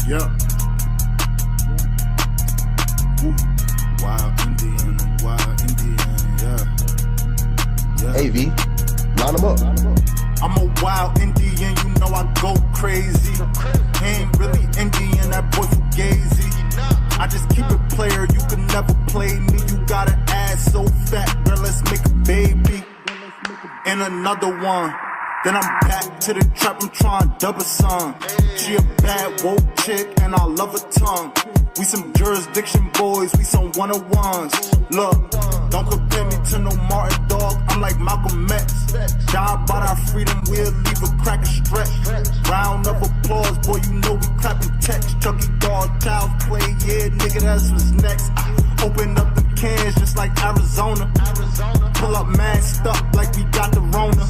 Yeah. Wild Indian, yeah. Hey V, line them up. I'm a wild Indian, you know I go crazy. Ain't really Indian, that boy fugazi. I just keep it player, you can never play me. You got an ass so fat, girl, let's make a baby. And another one. Then I'm back to the trap, I'm trying to double some. She a bad woke chick and I love her tongue. We some jurisdiction boys, we some one-on-ones. Look, don't compare me to no Martin dog, I'm like Malcolm X. Die by our freedom, we'll leave a crack and stretch. Round of applause, boy, you know we clapping text. Chucky dog, child's play, yeah, nigga, that's what's next. Open up the cans just like Arizona. Pull up masked up like we got the Rona.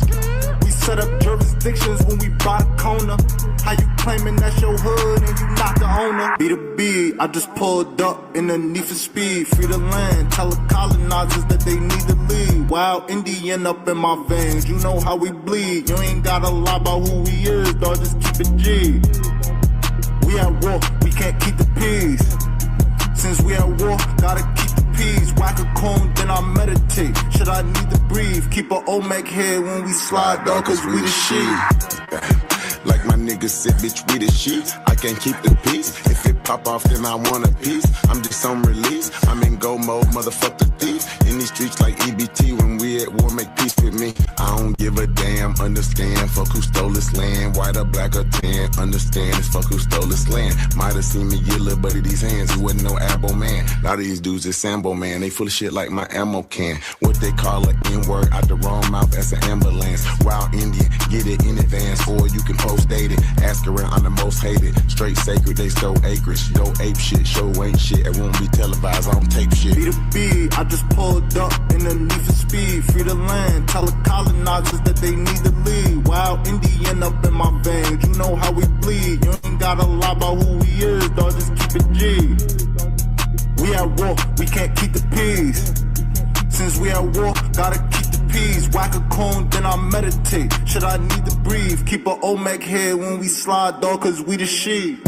We set up jurisdictions when we buy the corner. How you claiming that's your hood and you not the owner? Be the B, I just pulled up in the need for speed. Free the land, tell the colonizers that they need to leave. Wild Indian up in my veins, you know how we bleed. You ain't gotta lie about who we is, dog, just keep it G. We at war, we can't keep the peace. Since we at war, gotta keep the peace. Whack a cone, then I meditate. Should I need to breathe? Keep a Olmec head when we slide, dog, cause we the shit. Like my niggas said, bitch, we the shit. I can't keep the peace. If it pop off, then I want a piece. I'm just on release. I'm in go mode, motherfuck the thief. In these streets like EBT, when we at war, make peace with me. I don't give a damn, understand. Fuck who stole this land, white or black or tan. Understand, it's fuck who stole this land. Might have seen me get little buddy these hands. He wasn't no ambo man. A lot of these dudes is Sambo man. They full of shit like my ammo can. What they call an N-word out the wrong mouth, that's an ambulance. Wild Indian, get it in advance, or you can post dated. Ask around, I'm the most hated. Straight sacred, they stole acreage. Go ape shit, show ain't shit. It won't be televised, I don't tape shit. Be the B, I just pulled up in the need for speed. Free the land, tell the colonizers that they need to leave. Wild Indian up in my veins, you know how we bleed. You ain't gotta lie about who we is, dog, just keep it G. We at war, we can't keep the peace. Since we at war, gotta keep the peace. Whack a cone, then I meditate. Should I need to breathe? Keep a Olmec head when we slide, dog, cause we the shit.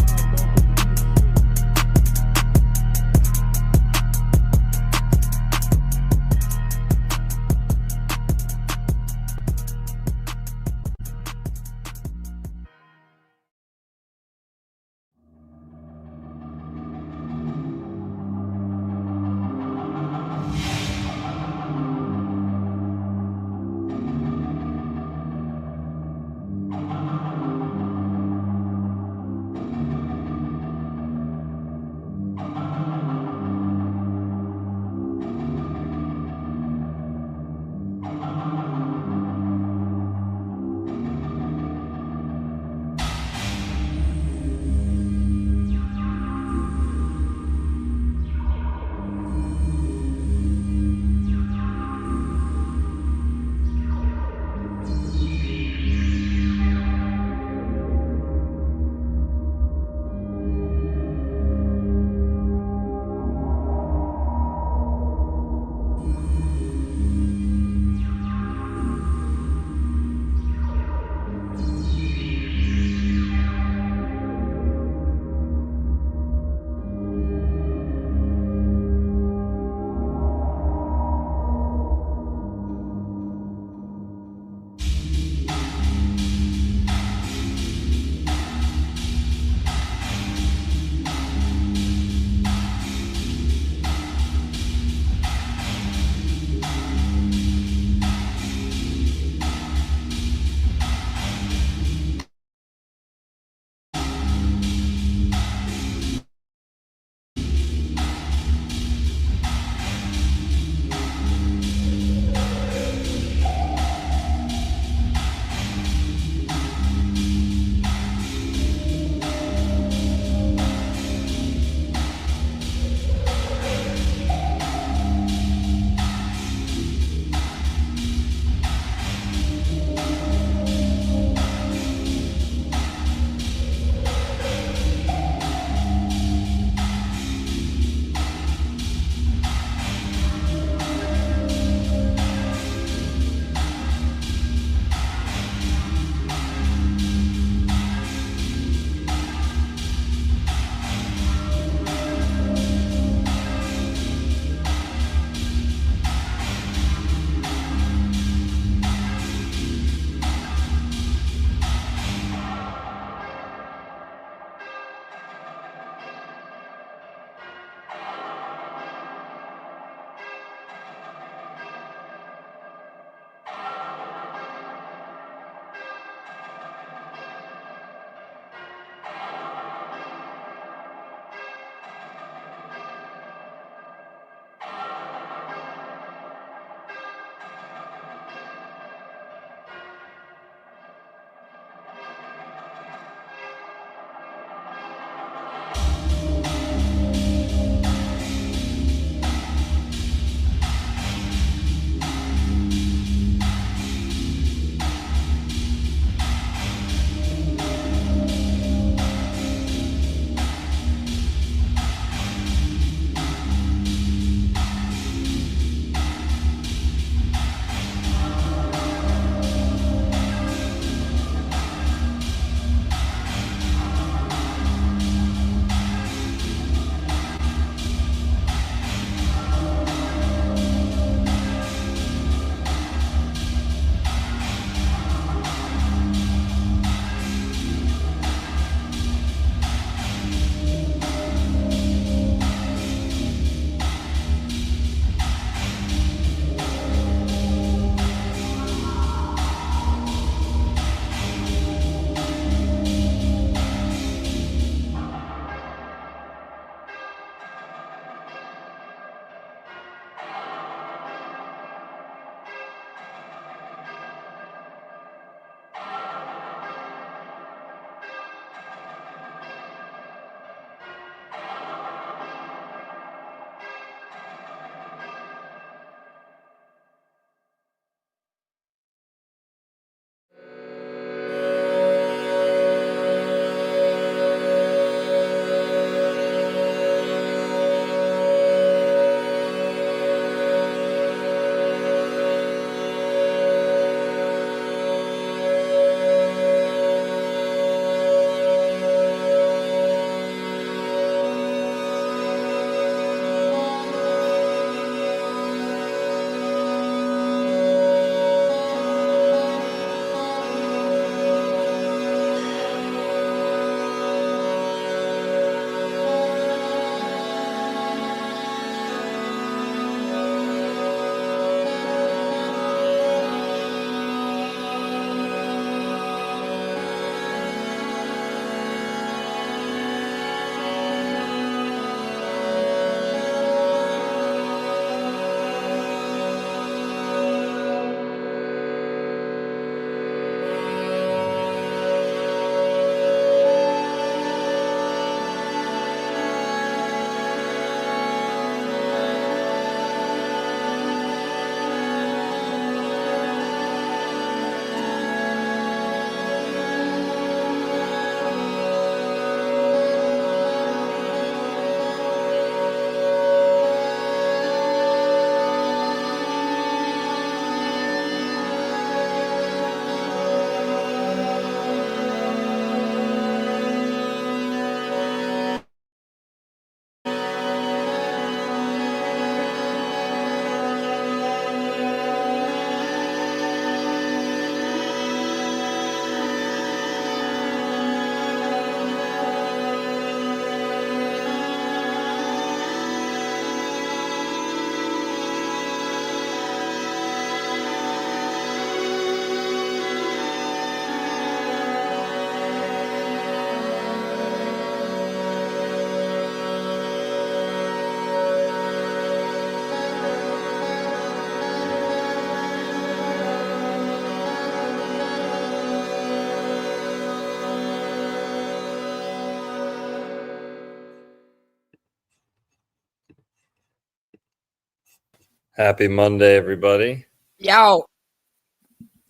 Happy Monday, everybody. Yo.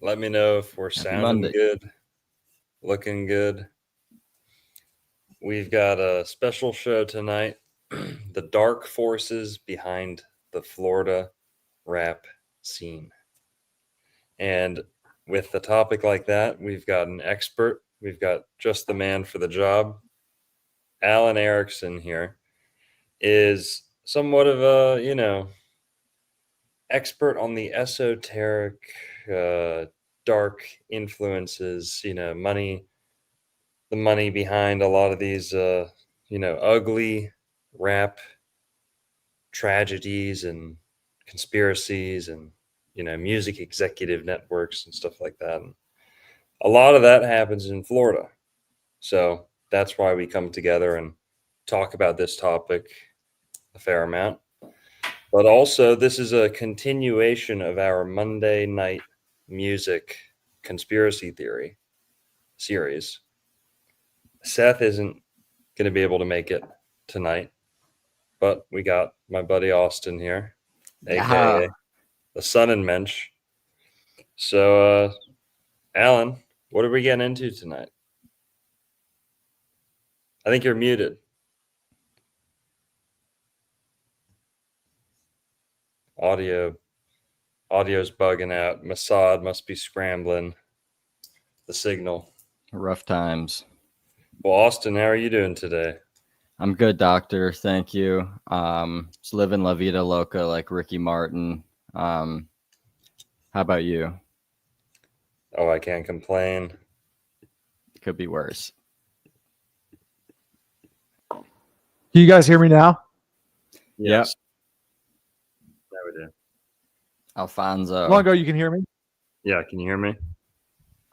Let me know if we're sounding good, looking good. We've got a special show tonight. The dark forces behind the Florida rap scene. And with the topic like that, we've got an expert. We've got just the man for the job. Alan Ericson here is somewhat of a, expert on the esoteric, dark influences, the money behind a lot of these, ugly rap tragedies and conspiracies and, music executive networks and stuff like that. And a lot of that happens in Florida. So that's why we come together and talk about this topic a fair amount. But also, this is a continuation of our Monday Night Music Conspiracy Theory series. Seth isn't going to be able to make it tonight, but we got my buddy Austin here, a.k.a. the Sun and Mensch. So, Alan, what are we getting into tonight? I think you're muted. Audio's bugging out. Mossad must be scrambling the signal. Rough times. Well, Austin, how are you doing today? I'm good, doctor. Thank you. Just living La Vida Loca like Ricky Martin. How about you? Oh, I can't complain. Could be worse. Can you guys hear me now? Yes. There we do. Alfonso. Longo, you can hear me? Yeah, can you hear me?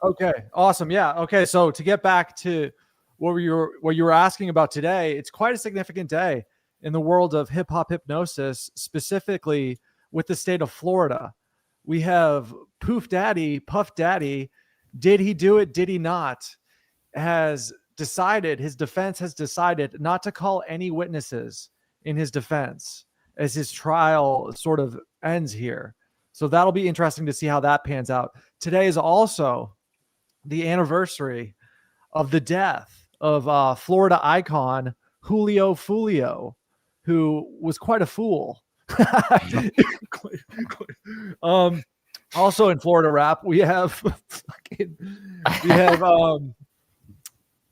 Okay, awesome. Yeah. Okay, so to get back to what you were asking about today, it's quite a significant day in the world of hip hop hypnosis, specifically with the state of Florida. We have Puff Daddy, did he do it? Did he not? His defense has decided not to call any witnesses in his defense as his trial sort of ends here. So that'll be interesting to see how that pans out. Today is also the anniversary of the death of Florida icon Julio Foolio, who was quite a fool. Also in Florida rap, we have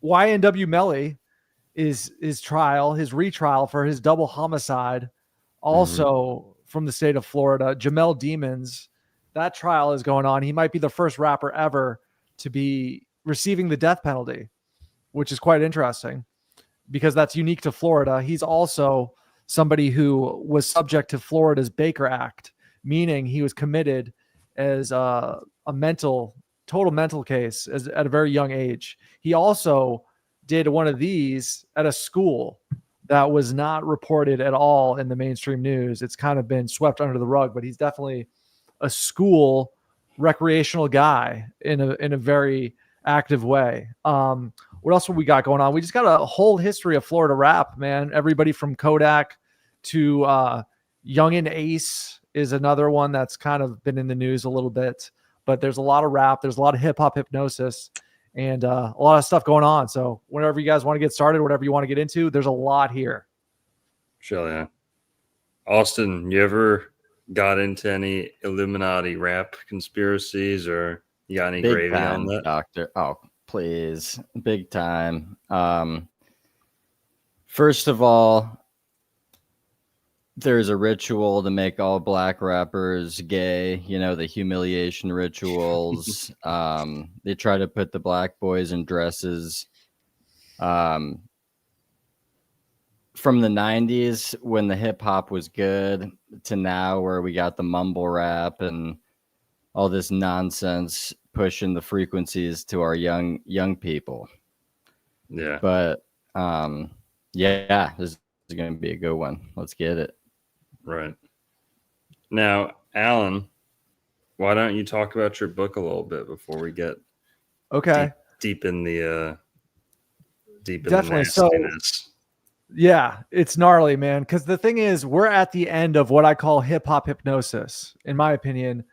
YNW Melly is his retrial for his double homicide, also from the state of Florida. Jamel Demons, that trial is going on. He might be the first rapper ever to be receiving the death penalty, which is quite interesting because that's unique to Florida. He's also somebody who was subject to Florida's Baker Act, meaning he was committed as a total mental case at a very young age. He also did one of these at a school that was not reported at all in the mainstream news. It's kind of been swept under the rug, but he's definitely a school recreational guy in a very active way. What else have we got going on? We just got a whole history of Florida rap, man. Everybody from Kodak to Young and Ace is another one that's kind of been in the news a little bit. But there's a lot of rap. There's a lot of hip-hop hypnosis and a lot of stuff going on. So whenever you guys want to get started, whatever you want to get into, there's a lot here. Sure, yeah. Austin, you ever got into any Illuminati rap conspiracies or you got any gravy on that? Doctor. Oh, please. Big time. First of all, there's a ritual to make all black rappers gay, the humiliation rituals. They try to put the black boys in dresses. From the 90s, when the hip hop was good, to now where we got the mumble rap and all this nonsense pushing the frequencies to our young people. Yeah. But yeah, this is going to be a good one. Let's get it. Right. Now, Alan, why don't you talk about your book a little bit before we get deep in the definitely. nastiness? Yeah, it's gnarly, man. Because the thing is, we're at the end of what I call hip hop hypnosis, in my opinion.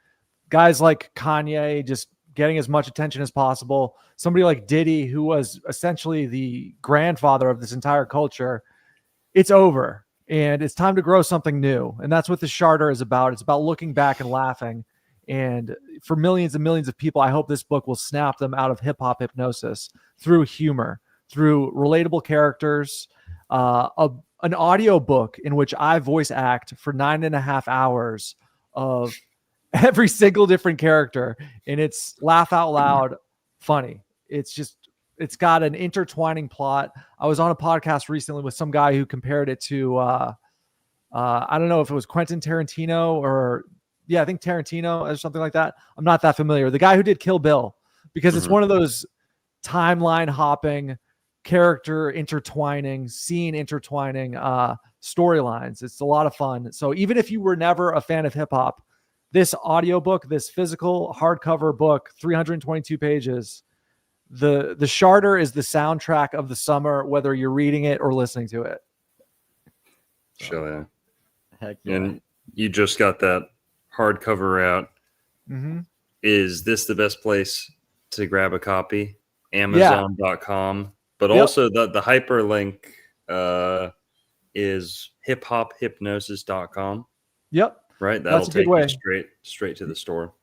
Guys like Kanye just getting as much attention as possible. Somebody like Diddy, who was essentially the grandfather of this entire culture. It's over, and it's time to grow something new. And that's what the Charter is about. It's about looking back and laughing. And for millions and millions of people, I hope this book will snap them out of hip hop hypnosis through humor, through relatable characters, an audio book in which I voice act for 9.5 hours of every single different character, and it's laugh out loud funny. It's got an intertwining plot. I was on a podcast recently with some guy who compared it to I don't know if it was Quentin Tarantino or I think Tarantino or something like that. I'm not that familiar. The guy who did Kill Bill, because it's one of those timeline hopping, character intertwining, scene intertwining storylines. It's a lot of fun. So even if you were never a fan of hip hop, this audiobook, this physical hardcover book, 322 pages, the Charter is the soundtrack of the summer, whether you're reading it or listening to it. Sure, yeah. Heck yeah. And you just got that hardcover out. Is this the best place to grab a copy? Amazon.com. But also the hyperlink is hiphophypnosis.com. Yep. Right? That'll take you straight to the store.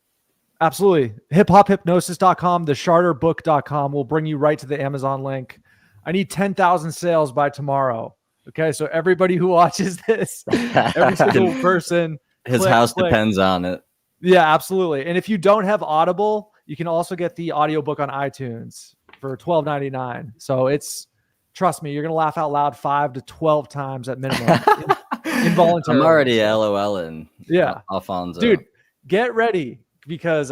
Absolutely. Hiphophypnosis.com, thecharterbook.com will bring you right to the Amazon link. I need 10,000 sales by tomorrow. Okay, so everybody who watches this, every single person, his house depends on it. Yeah, absolutely. And if you don't have Audible, you can also get the audiobook on iTunes for $12.99. So trust me, you're gonna laugh out loud 5 to 12 times at minimum. Involuntarily. I'm already LOLing. Yeah, Alfonso. Dude, get ready, because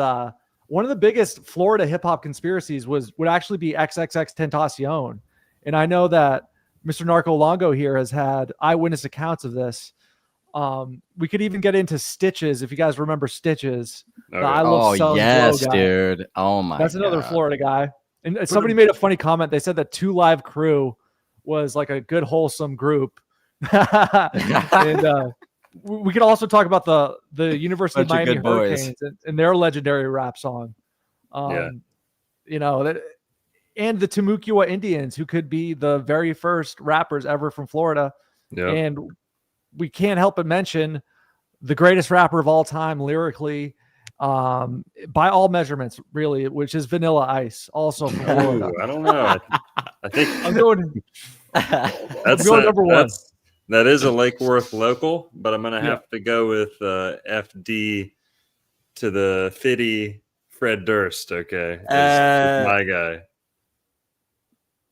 one of the biggest Florida hip hop conspiracies would actually be XXXtentacion. And I know that Mr. Narco Longo here has had eyewitness accounts of this. We could even get into Stitches, if you guys remember Stitches. Yes, dude. Oh my! That's another Florida guy. And somebody made a funny comment. They said that 2 Live Crew was like a good wholesome group. And we could also talk about the University of Miami Hurricanes and their legendary rap song. You know, and the Timucua Indians, who could be the very first rappers ever from Florida. Yeah. And we can't help but mention the greatest rapper of all time lyrically, by all measurements, really, which is Vanilla Ice, also from Florida. I don't know. I think I'm going number one. That is a Lake Worth local, but I'm going to have to go with FD to the Fitty Fred Durst. Okay, it's my guy.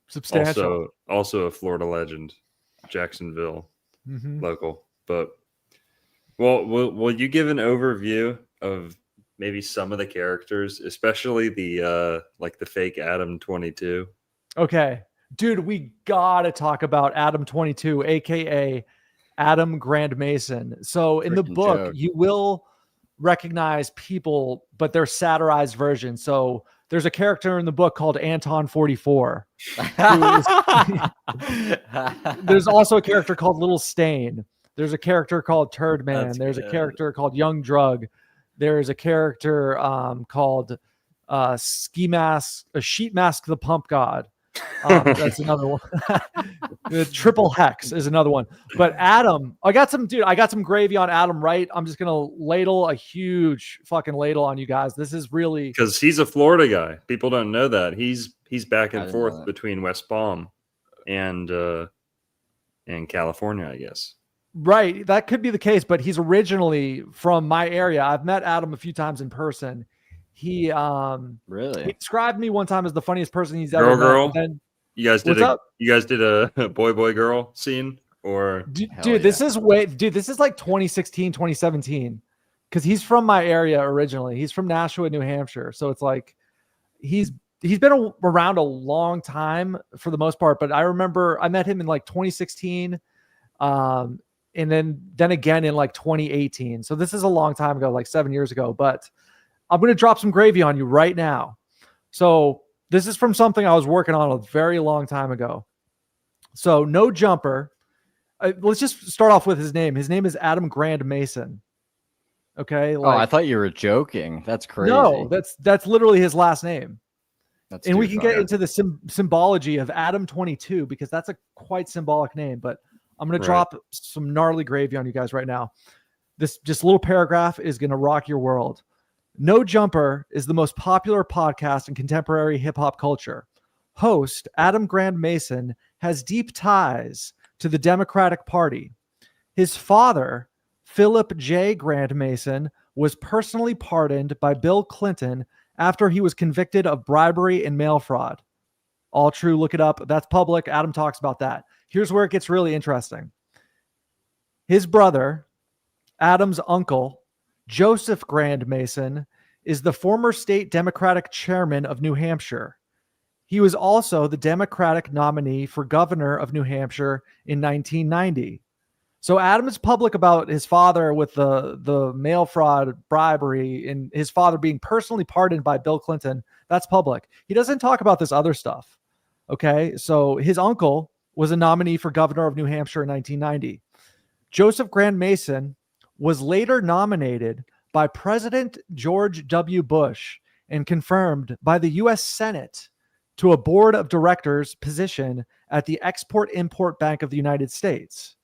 Substantial. Also a Florida legend, Jacksonville local. But will you give an overview of maybe some of the characters, especially the the fake Adam22? Okay. Dude, we gotta talk about Adam22, aka Adam Grand Mason. So in the book, you will recognize people, but they're satirized versions. So there's a character in the book called Anton 44. There's also a character called Little Stain. There's a character called Turd Man. There's a character called Young Drug. There's a character called Sheet Mask the Pump God. That's another one. The Triple Hex is another one. But Adam, I got some gravy on Adam, right? I'm just gonna ladle a huge fucking ladle on you guys. This is really because he's a Florida guy. People don't know that. He's back and forth between West Palm and California, I guess. Right. That could be the case, but he's originally from my area. I've met Adam a few times in person. He really he described me one time as the funniest person he's ever met. Then, you guys did a boy girl scene, or this is like 2016, 2017, because he's from my area originally. He's from Nashua, New Hampshire, so it's like he's been around a long time for the most part. But I remember I met him in like 2016, and then again in like 2018. So this is a long time ago, like 7 years ago. But I'm going to drop some gravy on you right now. So this is from something I was working on a very long time ago. So No Jumper let's just start off with his name. His name is Adam Grand Mason. Okay. Oh, I thought you were joking. That's crazy. No, that's literally his last name. And we can get into the symbology of Adam22 because that's a quite symbolic name. But I'm going to drop some gnarly gravy on you guys right now. This just little paragraph is going to rock your world. No Jumper is the most popular podcast in contemporary hip hop culture. Host Adam Grand Mason has deep ties to the Democratic Party. His father, Philip J. Grand Mason, was personally pardoned by Bill Clinton after he was convicted of bribery and mail fraud. All true. Look it up. That's public. Adam talks about that. Here's where it gets really interesting. His brother, Adam's uncle, Joseph Grand Mason, is the former state Democratic chairman of New Hampshire. He was also the Democratic nominee for governor of New Hampshire in 1990. So Adam is public about his father with the mail fraud, bribery, and his father being personally pardoned by Bill Clinton. That's public. He doesn't talk about this other stuff. Okay, so his uncle was a nominee for governor of New Hampshire in 1990. Joseph Grand Mason was later nominated by President George W. Bush and confirmed by the U.S. Senate to a board of directors position at the Export-Import Bank of the United States.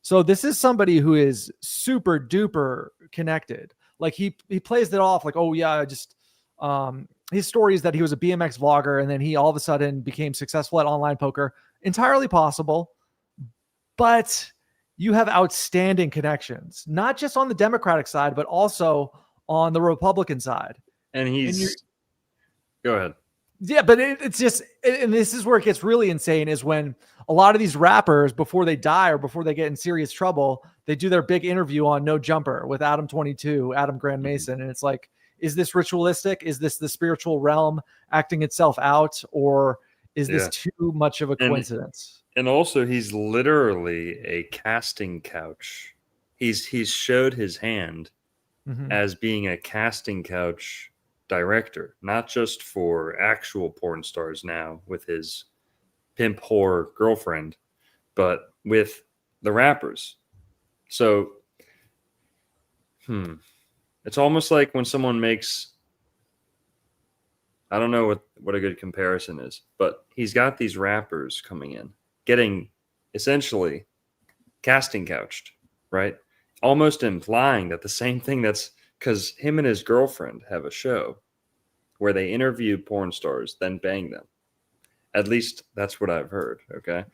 So this is somebody who is super duper connected. Like he plays it off like, oh yeah, just his story is that he was a BMX vlogger and then he all of a sudden became successful at online poker. Entirely possible, but you have outstanding connections, not just on the Democratic side, but also on the Republican side. And go ahead. Yeah, but it's just, and this is where it gets really insane, is when a lot of these rappers, before they die or before they get in serious trouble, they do their big interview on No Jumper with Adam22, Adam Grand Mason. And it's like, is this ritualistic? Is this the spiritual realm acting itself out? Or is this too much of a coincidence? And also, he's literally a casting couch. He's showed his hand as being a casting couch director, not just for actual porn stars now with his pimp whore girlfriend, but with the rappers. So, it's almost like when someone makes, I don't know what a good comparison is, but he's got these rappers coming in, getting essentially casting couched, right? Almost implying that the same thing because him and his girlfriend have a show where they interview porn stars, then bang them. At least that's what I've heard, okay?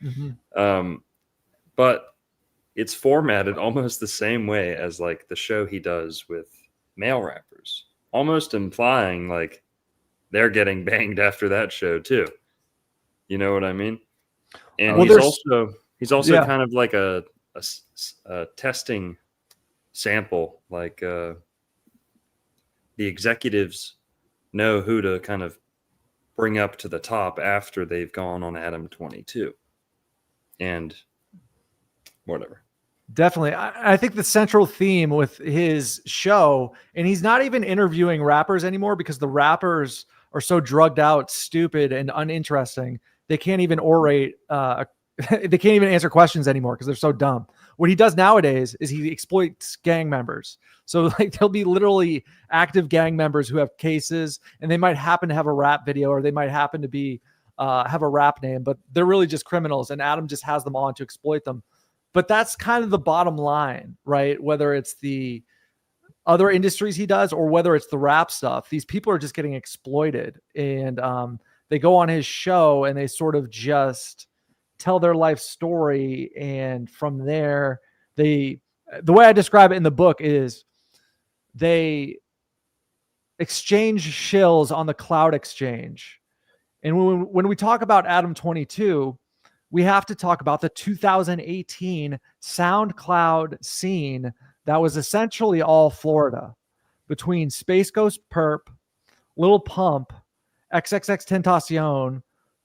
But it's formatted almost the same way as like the show he does with male rappers, almost implying like they're getting banged after that show too. You know what I mean? And he's also kind of like a testing sample, like the executives know who to kind of bring up to the top after they've gone on Adam22 and whatever. Definitely. I think the central theme with his show, and he's not even interviewing rappers anymore because the rappers are so drugged out, stupid, and uninteresting. They can't even orate. They can't even answer questions anymore because they're so dumb. What he does nowadays is he exploits gang members. So like there'll be literally active gang members who have cases, and they might happen to have a rap video, or they might happen to be have a rap name, but they're really just criminals, and Adam just has them on to exploit them. But that's kind of the bottom line, right? Whether it's the other industries he does or whether it's the rap stuff, these people are just getting exploited, and they go on his show and they sort of just tell their life story. And from there, the way I describe it in the book is they exchange shills on the cloud exchange. And when we talk about Adam22, we have to talk about the 2018 SoundCloud scene that was essentially all Florida, between Space Ghost Perp, Lil Pump, XXXtentacion,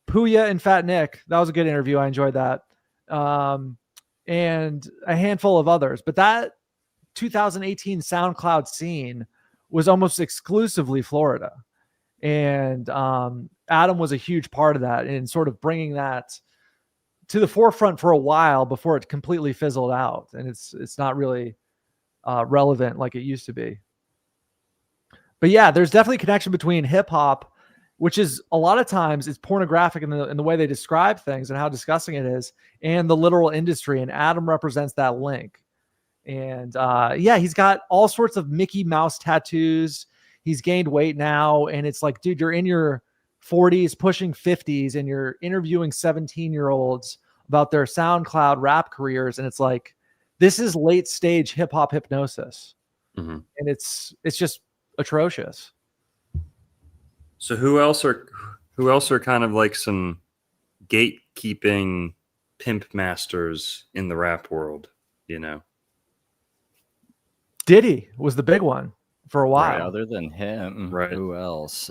Puya and Fat Nick. That was a good interview. I enjoyed that. And a handful of others. But that 2018 SoundCloud scene was almost exclusively Florida. And Adam was a huge part of that in sort of bringing that to the forefront for a while before it completely fizzled out, and it's not really relevant like it used to be. But yeah, there's definitely a connection between hip hop, which is a lot of times it's pornographic in the way they describe things and how disgusting it is, and the literal industry. And Adam represents that link. And yeah, he's got all sorts of Mickey Mouse tattoos. He's gained weight now, and it's like, dude, you're in your 40s, pushing 50s, and you're interviewing 17-year-olds about their SoundCloud rap careers, and it's like, this is late stage hip hop hypnosis, and it's just atrocious. So who else are kind of like some gatekeeping pimp masters in the rap world? You know, Diddy was the big one for a while. Right, other than him, right? Who else?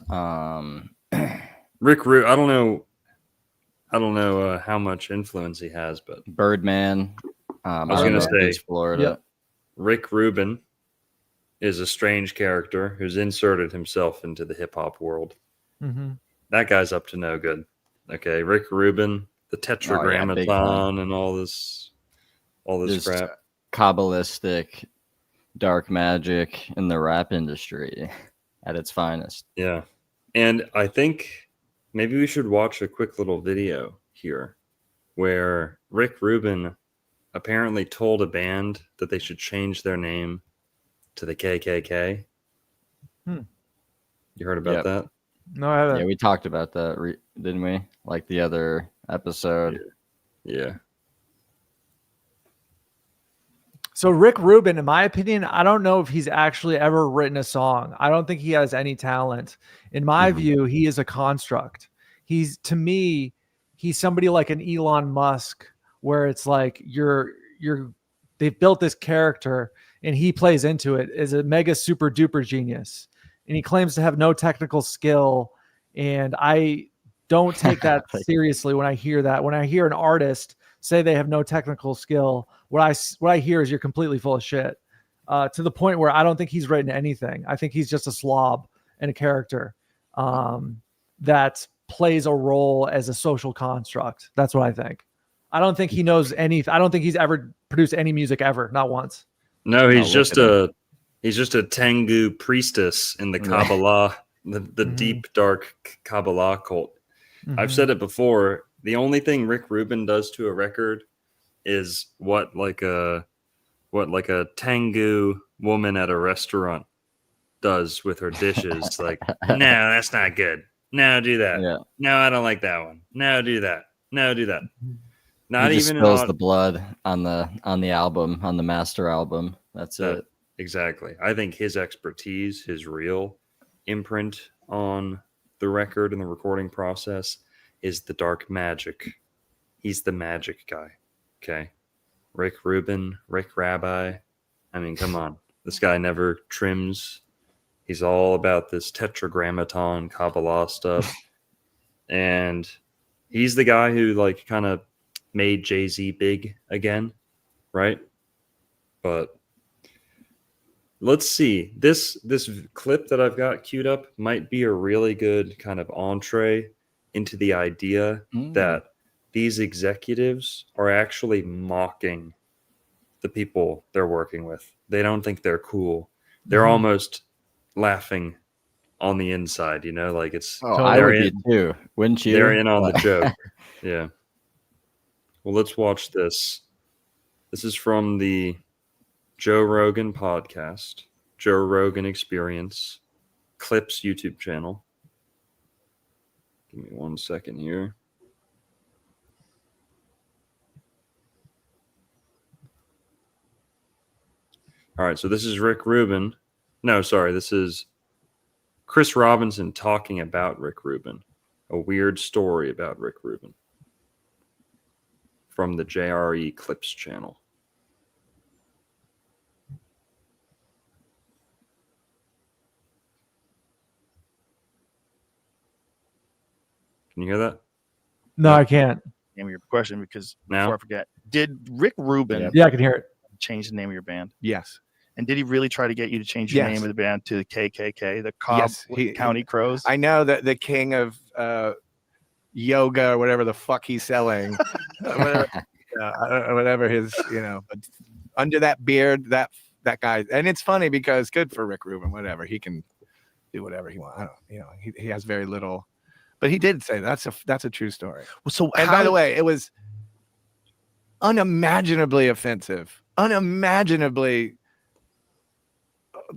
Rick Rubin. I don't know how much influence he has, but Birdman. I was going to say Florida. Yep. Rick Rubin is a strange character who's inserted himself into the hip hop world. That guy's up to no good. Okay, Rick Rubin, the Tetragrammaton, and all this Just crap. Kabbalistic dark magic in the rap industry at its finest. Yeah, and I think maybe we should watch a quick little video here where Rick Rubin apparently told a band that they should change their name to the KKK. You heard about that? No, I haven't. Yeah, we talked about that, didn't we? Like the other episode. Yeah. So Rick Rubin, in my opinion, I don't know if he's actually ever written a song. I don't think he has any talent. In my view, he is a construct. To me, he's somebody like an Elon Musk, where it's like they've built this character and he plays into it as a mega super duper genius. And he claims to have no technical skill. And I don't take that seriously when I hear that. When I hear an artist say they have no technical skill, what I hear is you're completely full of shit. To the point where I don't think he's written anything. I think he's just a slob and a character that plays a role as a social construct. That's what I think. I don't think he knows anything. I don't think he's ever produced any music ever, not once. No, he's just a Tengu priestess in the Kabbalah, the deep, dark Kabbalah cult. I've said it before. The only thing Rick Rubin does to a record is what like a Tengu woman at a restaurant does with her dishes. Like, no, that's not good. No, do that. Yeah. No, I don't like that one. No, do that. No, do that. Not he just even spills the blood on the album, on the master album. That's it. Exactly. I think his expertise, his real imprint on the record and the recording process is the dark magic. He's the magic guy. Okay. Rick Rubin, Rick Rabbi. I mean, come on. This guy never trims. He's all about this tetragrammaton Kabbalah stuff. And he's the guy who like kind of made Jay-Z big again, right? But let's see. This clip that I've got queued up might be a really good kind of entree into the idea that these executives are actually mocking the people they're working with. They don't think they're cool. They're almost laughing on the inside, you know, like it's. Oh, I would be too, wouldn't you? They're in on the joke. Yeah. Well, let's watch this. This is from the Joe Rogan podcast, Joe Rogan Experience, Clips YouTube channel. Give me 1 second here. All right, so this is Rick Rubin. No, sorry, this is Chris Robinson talking about Rick Rubin. A weird story about Rick Rubin from the JRE Clips channel. Can you hear that? No, I can't. Name of your question, because Now? before I forget, did Rick Rubin Yeah, I can hear it. change the name of your band? Yes. And did he really try to get you to change your Yes. name of the band to the KKK, the Cobb Yes, County Crows? I know that the king of yoga or whatever the fuck he's selling whatever his, but under that beard, that guy. And it's funny because good for Rick Rubin, whatever. He can do whatever he wants. I don't, he has very little, but he did say that's a true story. Well, so And by the way, it was unimaginably offensive. Unimaginably.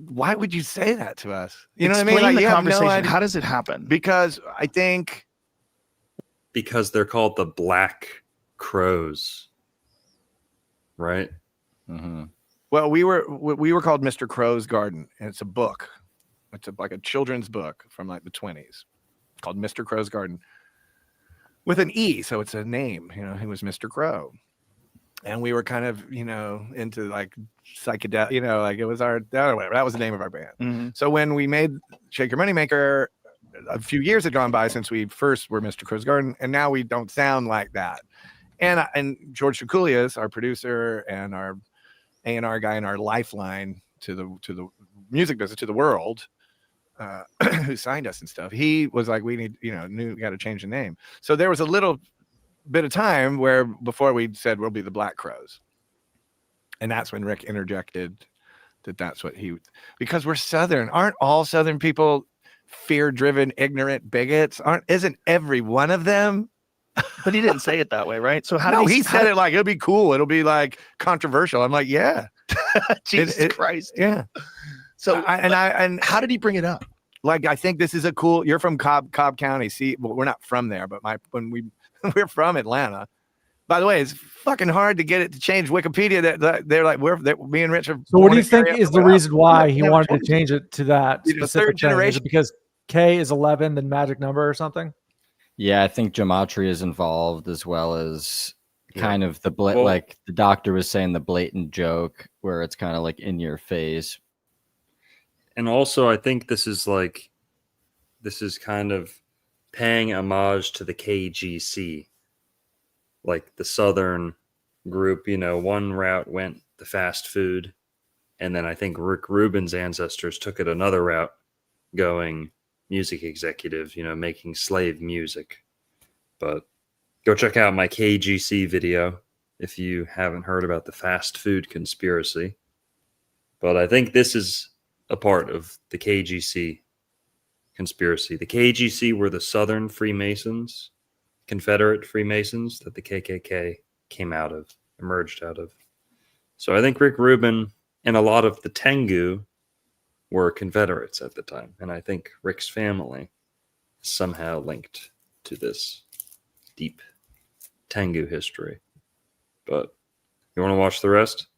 Why would you say that to us? You know what I mean? Explain Like, the you have no conversation. idea. How does it happen? Because I think Because they're called the Black Crows, right? Mm-hmm. well, we were called Mr. Crow's Garden, and it's a book. It's like a children's book from like the 20s called Mr. Crow's Garden with an E, so it's a name. He was Mr. Crow, and we were kind of into like psychedelic. Like it was whatever. That was the name of our band. Mm-hmm. So when we made Shake Your Moneymaker, a few years had gone by since we first were Mr. Crow's Garden, and now we don't sound like that. And George Tukulias, our producer and our A&R guy and our lifeline to the music business, to the world, who signed us and stuff, he was like, we need, we got to change the name. So there was a little bit of time where before we said we'll be the Black Crows, and that's when Rick interjected that's what because we're Southern. Aren't all Southern people fear-driven, ignorant bigots? Isn't every one of them? But he didn't say it that way, right? So how did he said it like it'll be cool, it'll be like controversial. I'm like, yeah. Jesus Christ. Yeah. So and how did he bring it up? Like, I think this is a cool. You're from Cobb County. See, well, we're not from there, but when we're from Atlanta. By the way, it's fucking hard to get it to change Wikipedia. That they're like me and Rich are. So what do you think is the reason why he wanted to change it to that Third specific thing? Is generation. it because K is 11, the magic number or something? Yeah, I think gematria is involved, as well as kind of the Well- like the doctor was saying, the blatant joke where it's kind of like in your face. And also, I think this is kind of paying homage to the KGC, like the Southern group. One route went the fast food, and then I think Rick Rubin's ancestors took it another route, going music executive, making slave music. But go check out my KGC video if you haven't heard about the fast food conspiracy. But I think this is a part of the KGC conspiracy. The KGC were the Southern Freemasons, Confederate Freemasons that the KKK emerged out of. So I think Rick Rubin and a lot of the Tengu were Confederates at the time. And I think Rick's family is somehow linked to this deep Tengu history. But you want to watch the rest?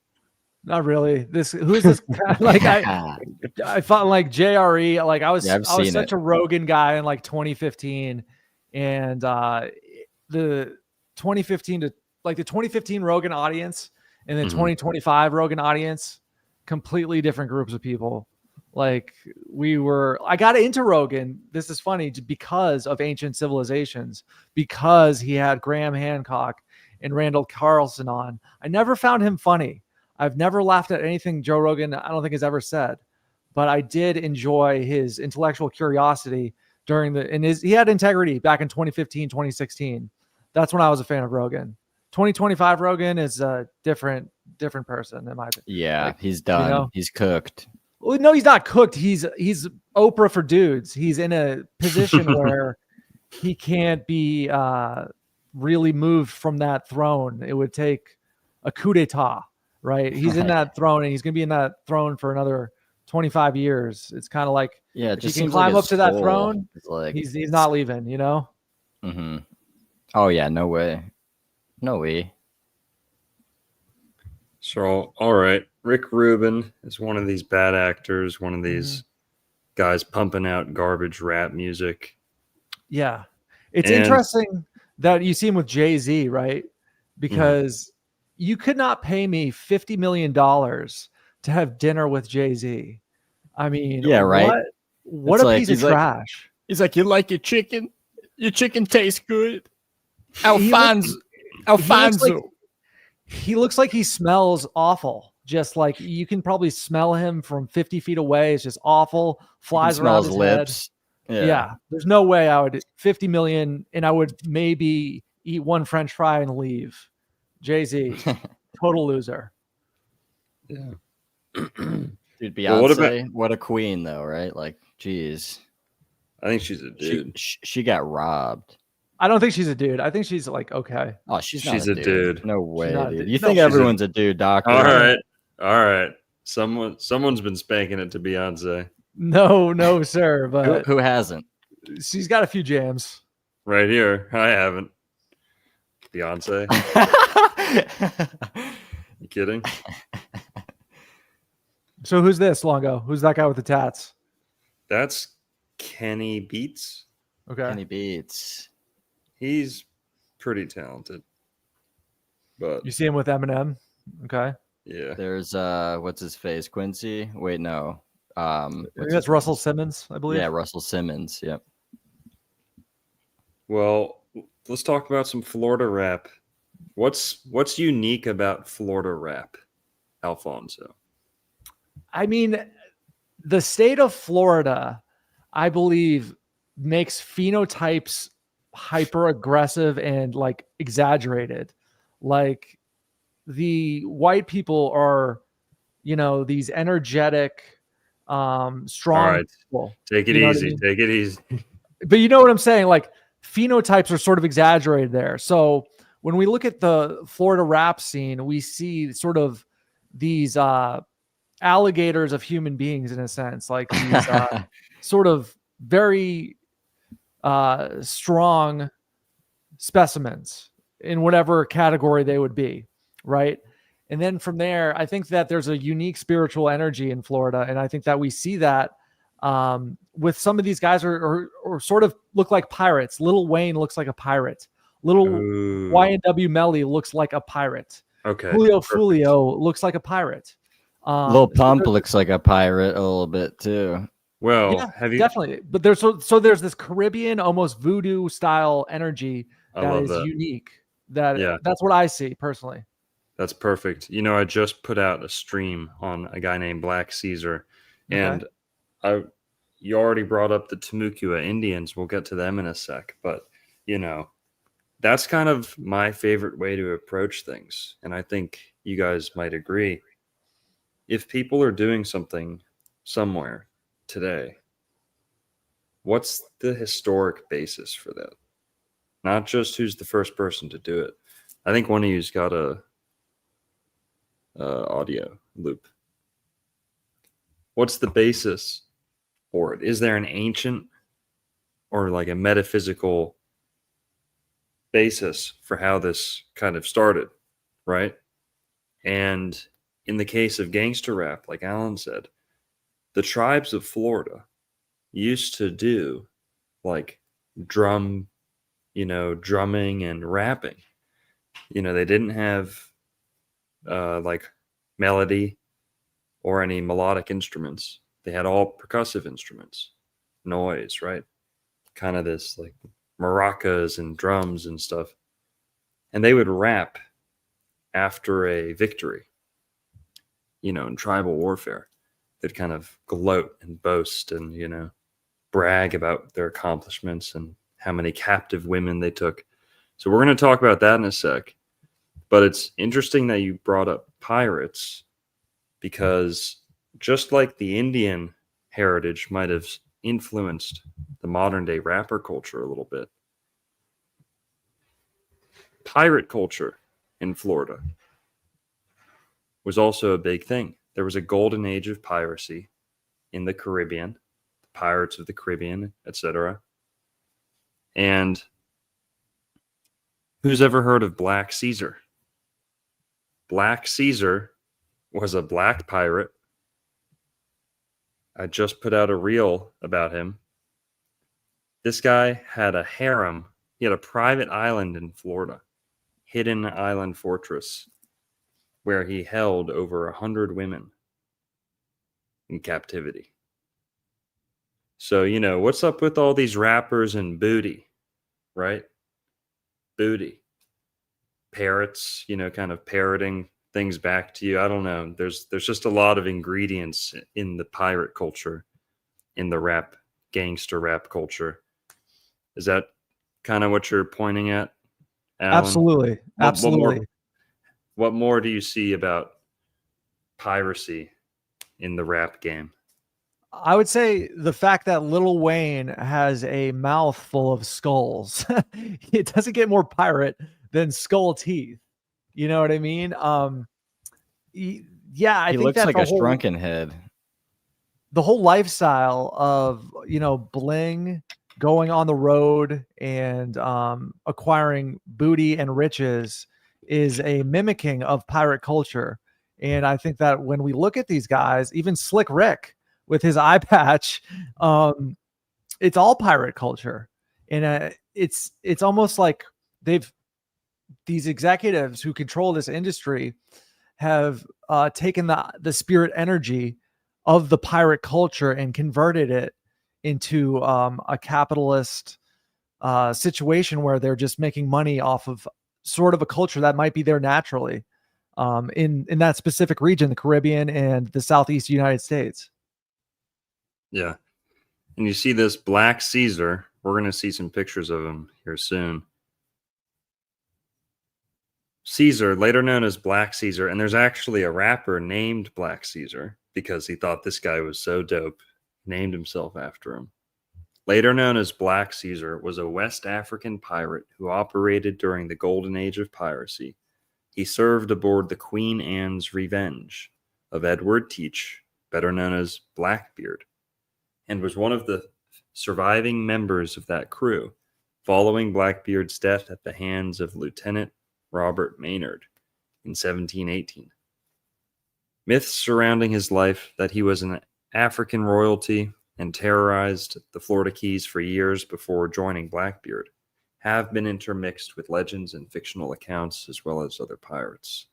Not really. Who's this guy? Like I felt like JRE. Like I was such a Rogan guy in like 2015, and the 2015 to like the 2015 Rogan audience and the 2025 Rogan audience, completely different groups of people. Like I got into Rogan. This is funny because of Ancient Civilizations, because he had Graham Hancock and Randall Carlson on. I never found him funny. I've never laughed at anything Joe Rogan, I don't think, has ever said, but I did enjoy his intellectual curiosity he had integrity back in 2015, 2016. That's when I was a fan of Rogan. 2025 Rogan is a different person in my opinion. Yeah, he's done. He's cooked. Well, no, he's not cooked. He's Oprah for dudes. He's in a position where he can't be really moved from that throne. It would take a coup d'etat. Right, he's in that throne, and he's going to be in that throne for another 25 years. It's kind of like, if he can climb up to that throne, like, he's not leaving. Mm-hmm. Oh yeah, no way. So, all right, Rick Rubin is one of these bad actors, one of these guys pumping out garbage rap music. Yeah, it's interesting that you see him with Jay-Z, right? Because you could not pay me $50 million to have dinner with Jay-Z. I mean, yeah, right. What a piece of trash. He's like, you like your chicken? Your chicken tastes good. Alfonso. He looks like he smells awful. Just like you can probably smell him from 50 feet away. It's just awful. Flies around his lips. Head. Yeah. There's no way I would 50 million, and I would maybe eat one French fry and leave. Jay-Z, total loser. Yeah. Dude, Well, what Beyonce, what a queen though, right? Like, geez, I think she's a dude. she got robbed. I don't think she's a dude. I think she's like okay. Oh, she's not She's a a dude. dude. No way, not a dude. dude. You No, think she's a- everyone's a dude, doctor? All right. Someone's been spanking it to Beyonce No, sir. Who, But who hasn't? she's got a few jams. right here. I haven't. Beyonce. You kidding? So who's this, Longo? Who's that guy with the tats? That's Kenny Beats. Okay. Kenny Beats. He's pretty talented, but You see him with Eminem. Okay. yeah. There's what's his face? Quincy? Wait, no. I think that's Russell Simmons, I believe. Yeah, Russell Simmons. Yep. Well, let's talk about some Florida rap. What's unique about Florida rap, Alfonso? I mean, the state of Florida, I believe, makes phenotypes hyper aggressive and like exaggerated. Like the white people are, these energetic, strong All right. people. Take it You know what I easy. mean? Take it easy. But you know what I'm saying? Like phenotypes are sort of exaggerated there. So when we look at the Florida rap scene, we see sort of these alligators of human beings in a sense, like these sort of very strong specimens in whatever category they would be, right? And then from there, I think that there's a unique spiritual energy in Florida, and I think that we see that with some of these guys are sort of look like pirates. Lil Wayne looks like a pirate. Little Ooh. YNW Melly looks like a pirate. Okay. Julio perfect. Foolio looks like a pirate. Lil Pump looks like a pirate a little bit too. Well, Yeah, have you? definitely. But there's so there's this Caribbean, almost voodoo style energy I that love is that. unique. Yeah. That's what I see personally. That's perfect. I just put out a stream on a guy named Black Caesar, and you already brought up the Timucua Indians. We'll get to them in a sec, but that's kind of my favorite way to approach things, and I think you guys might agree. If people are doing something somewhere today, what's the historic basis for that? Not just who's the first person to do it. I think one of you's got a audio loop. What's the basis for it? Is there an ancient or like a metaphysical basis for how this kind of started, right? And in the case of gangster rap, like Alan said, the tribes of Florida used to do like drumming and rapping. They didn't have like melody or any melodic instruments. They had all percussive instruments, noise, right? Kind of this like maracas and drums and stuff. And they would rap after a victory, in tribal warfare. They'd kind of gloat and boast and, brag about their accomplishments and how many captive women they took. So we're going to talk about that in a sec. But it's interesting that you brought up pirates, because just like the Indian heritage might have influenced the modern day rapper culture a little bit, pirate culture in Florida was also a big thing. There was a golden age of piracy in the Caribbean, the Pirates of the Caribbean, etc. And who's ever heard of Black Caesar? Black Caesar was a black pirate. I just put out a reel about him. This guy had a harem. He had a private island in Florida, hidden island fortress, where he held over 100 women in captivity. So, what's up with all these rappers and booty, right? Booty. Parrots, kind of parroting things back to you. I don't know. There's just a lot of ingredients in the pirate culture, in the gangster rap culture. Is that kind of what you're pointing at, Alan? Absolutely. Absolutely. What more do you see about piracy in the rap game? I would say the fact that Lil Wayne has a mouth full of skulls. It doesn't get more pirate than skull teeth. You know what I mean? Yeah, I He think looks that's like a a whole, shrunken head. the whole lifestyle of, bling, going on the road, and acquiring booty and riches is a mimicking of pirate culture. And I think that when we look at these guys, even Slick Rick with his eye patch, it's all pirate culture. And it's almost like these executives who control this industry have taken the spirit energy of the pirate culture and converted it into a capitalist situation where they're just making money off of sort of a culture that might be there naturally in that specific region, the Caribbean and the Southeast United States. Yeah. And you see this Black Caesar. We're going to see some pictures of him here soon. Caesar, later known as Black Caesar, and there's actually a rapper named Black Caesar because he thought this guy was so dope, named himself after him. Later known as Black Caesar, was a West African pirate who operated during the golden age of piracy. He served aboard the Queen Anne's Revenge of Edward Teach, better known as Blackbeard, and was one of the surviving members of that crew, following Blackbeard's death at the hands of Lieutenant Robert Maynard in 1718. Myths surrounding his life, that he was an African royalty and terrorized the Florida Keys for years before joining Blackbeard, have been intermixed with legends and fictional accounts as well as other pirates.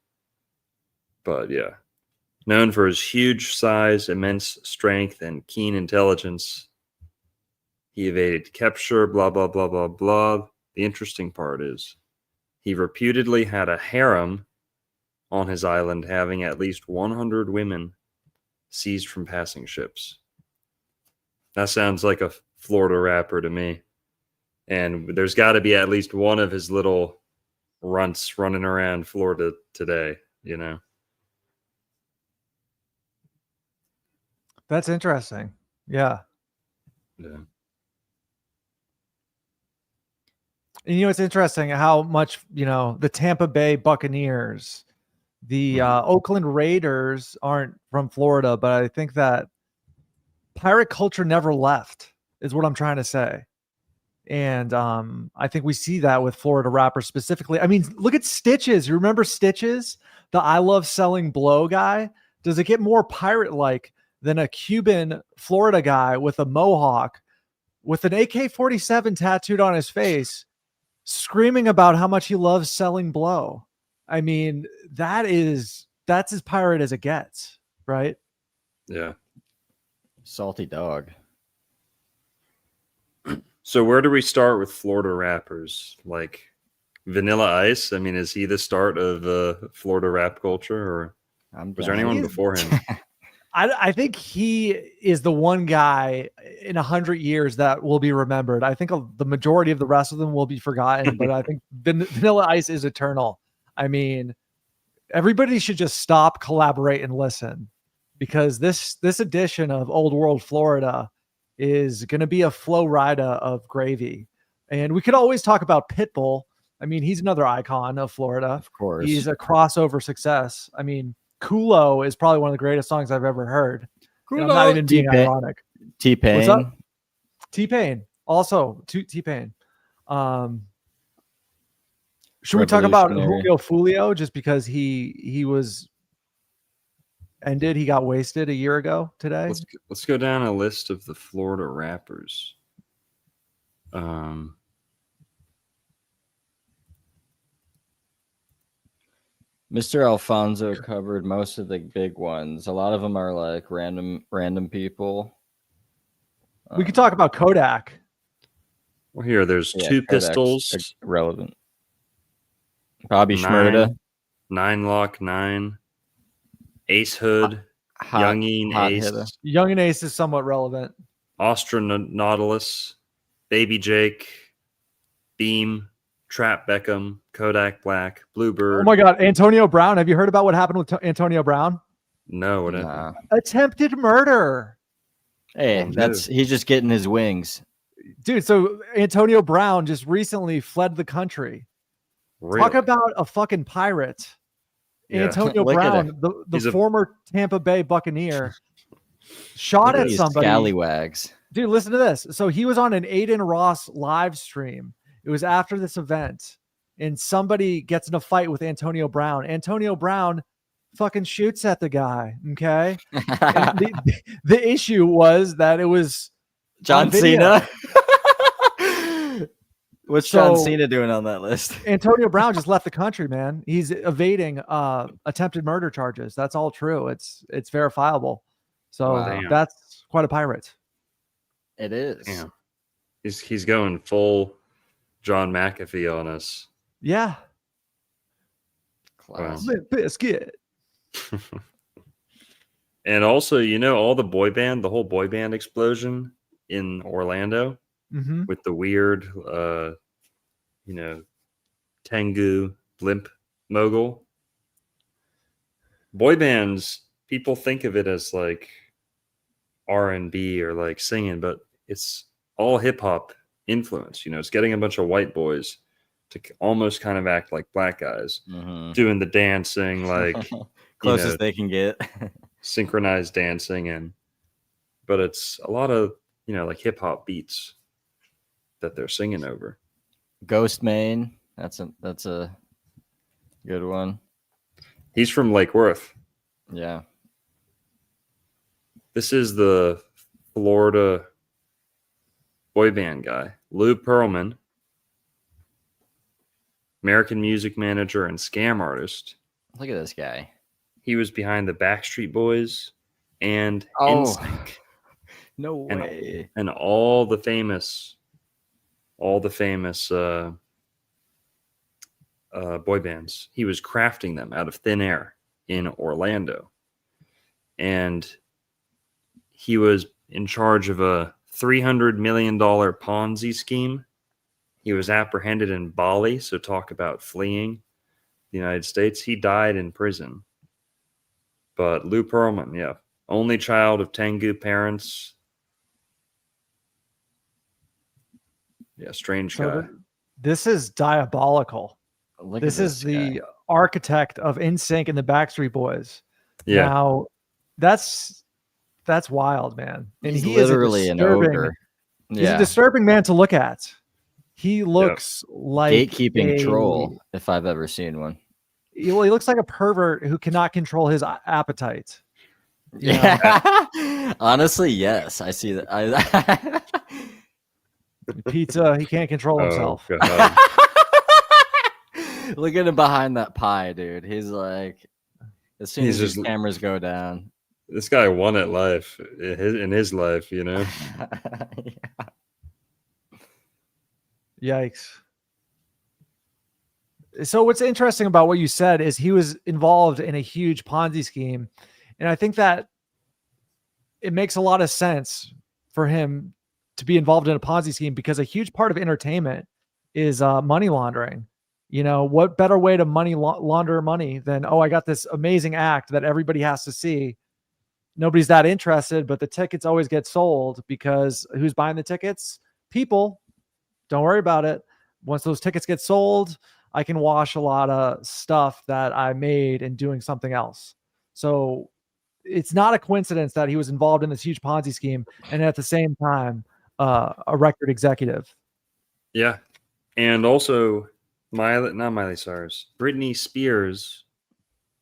But yeah, known for his huge size, immense strength, and keen intelligence, he evaded capture, blah, blah, blah, blah, blah. The interesting part is he reputedly had a harem on his island, having at least 100 women seized from passing ships. That sounds like a Florida rapper to me. And there's got to be at least one of his little runts running around Florida today, you know? That's interesting. Yeah. Yeah. And it's interesting how much, the Tampa Bay Buccaneers, the Oakland Raiders aren't from Florida, but I think that pirate culture never left is what I'm trying to say. And I think we see that with Florida rappers specifically. I mean, look at Stitches. You remember Stitches, the I Love Selling Blow guy? Does it get more pirate-like than a Cuban Florida guy with a mohawk with an AK-47 tattooed on his face, screaming about how much he loves selling blow? I mean, that's as pirate as it gets, right? Yeah. Salty dog. So where do we start with Florida rappers? Like Vanilla Ice? I mean, is he the start of Florida rap culture, or was there anyone before him? I think he is the one guy in 100 years that will be remembered. I think the majority of the rest of them will be forgotten, but I think Vanilla Ice is eternal. I mean, everybody should just stop, collaborate, and listen, because this edition of Old World Florida is going to be a flow rida of gravy. And we could always talk about Pitbull. I mean, he's another icon of Florida. Of course. He's a crossover success. I mean, Kulo is probably one of the greatest songs I've ever heard. I'm not even being ironic. T-Pain. What's up? T-Pain. Also, T-Pain. Should we talk about Julio Foolio just because he was ended? He got wasted a year ago today. Let's go down a list of the Florida rappers. Mr. Alfonso covered most of the big ones. A lot of them are like random people. We could talk about Kodak. Well, here, there's Two Kodak's Pistols. Relevant. Bobby Shmurda. 9 Lock 9. Ace Hood. Youngin Ace. Youngin Ace is somewhat relevant. Nautilus. Baby Jake. Beam. Trap Beckham, Kodak Black, Bluebird. Oh my God, Antonio Brown. Have you heard about what happened with Antonio Brown? No, what Nah. Attempted murder. Hey, Oh, that's he's just getting his wings. Dude, so Antonio Brown just recently fled the country. Really? Talk about a fucking pirate. Yeah. Antonio Look at Brown, the He's a- former Tampa Bay Buccaneer, shot Look at at these somebody. scallywags. Dude, listen to this. So he was on an Aiden Ross live stream. It was after this event, and somebody gets in a fight with Antonio Brown. Antonio Brown fucking shoots at the guy. Okay. And the issue was that it was John on video. Cena. What's John So- Cena doing on that list? Antonio Brown just left the country, man. He's evading attempted murder charges. That's all true. It's verifiable. So Wow. Damn. that's quite a pirate. It is. Damn. He's going full John McAfee on us. Yeah. Class. Wow. Biscuit. And also, all the whole boy band explosion in Orlando Mm-hmm. with the weird, Tengu blimp mogul. Boy bands, people think of it as like R&B or like singing, but it's all hip hop influence. It's getting a bunch of white boys to almost kind of act like black guys, Mhm. doing the dancing, like Closest they can get. synchronized dancing, but it's a lot of like hip hop beats that they're singing over. Ghost Main. That's a good one. He's from Lake Worth. Yeah. This is the Florida boy band guy, Lou Pearlman, American music manager and scam artist. Look at this guy. He was behind the Backstreet Boys and Oh. NSYNC No And- way. and all the famous boy bands. He was crafting them out of thin air in Orlando. And he was in charge of a $300 million Ponzi scheme. He was apprehended in Bali, so talk about fleeing the United States. He died in prison. But Lou Pearlman, yeah, only child of Tengu parents. Yeah, strange So guy. this is diabolical. Look This at is guy. the architect of NSYNC and the Backstreet Boys. Yeah, Now, that's wild, man. And He's he is literally an disturbing- ogre. He's Yeah. a disturbing man to look at. He looks like Gatekeeping a- troll, if I've ever seen one. He looks like a pervert who cannot control his appetite. You know? Yeah. Honestly, yes. I see that. Pizza, he can't control himself. Oh, God. Look at him behind that pie, dude. He's like, as soon He's as these just- cameras go down. This guy won at life in his life, Yikes. So what's interesting about what you said is he was involved in a huge Ponzi scheme. And I think that it makes a lot of sense for him to be involved in a Ponzi scheme because a huge part of entertainment is money laundering. What better way to launder money than, I got this amazing act that everybody has to see. Nobody's that interested, but the tickets always get sold because who's buying the tickets? People. Don't worry about it. Once those tickets get sold, I can wash a lot of stuff that I made and doing something else. So it's not a coincidence that he was involved in this huge Ponzi scheme and at the same time, a record executive. Yeah. And also not Miley Cyrus, Britney Spears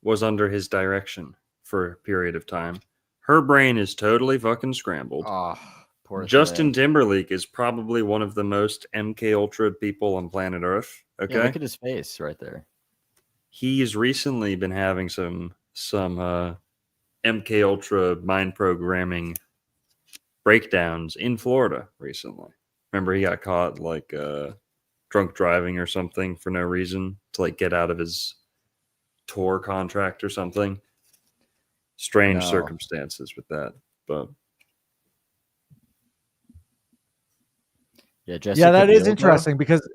was under his direction for a period of time. Her brain is totally fucking scrambled. Oh, poor Justin thing. Timberlake is probably one of the most MK Ultra people on planet Earth. Okay. Yeah, look at his face right there. He's recently been having some MK Ultra mind programming breakdowns in Florida recently. Remember, he got caught like drunk driving or something for no reason to like get out of his tour contract or something. Strange No. circumstances with that, but Yeah, Jessica Yeah, that is Biel, interesting because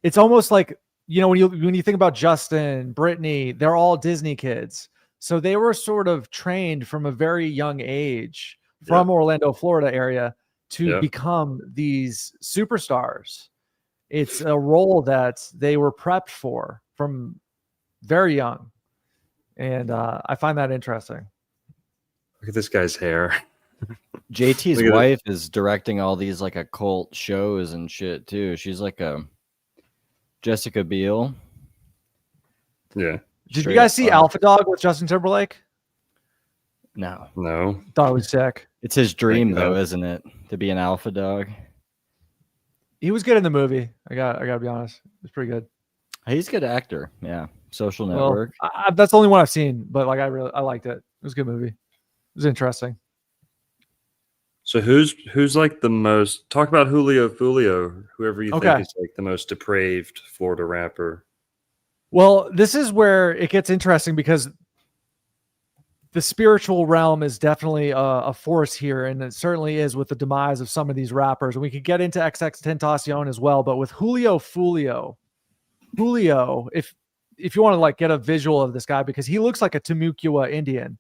it's almost like, when you think about Justin, Brittany, they're all Disney kids. So they were sort of trained from a very young age from Orlando, Florida area to become these superstars. It's a role that they were prepped for from very young. And I find that interesting. Look at this guy's hair. JT's wife is directing all these like occult shows and shit too. She's like a Jessica Biel. Yeah. Did you guys see Alpha Dog with Justin Timberlake? No. Thought it was sick. It's his dream though, isn't it? To be an alpha dog. He was good in the movie. I gotta be honest. It was pretty good. He's a good actor. Yeah. Social Network. Well, that's the only one I've seen, but like I liked it. It was a good movie. It was interesting. So who's like the most, talk about Julio Foolio, whoever you think is like the most depraved Florida rapper. Well, this is where it gets interesting because the spiritual realm is definitely a force here, and it certainly is with the demise of some of these rappers. And we could get into XXXtentacion as well, but with Julio Foolio, if you want to like get a visual of this guy, because he looks like a Timucua Indian.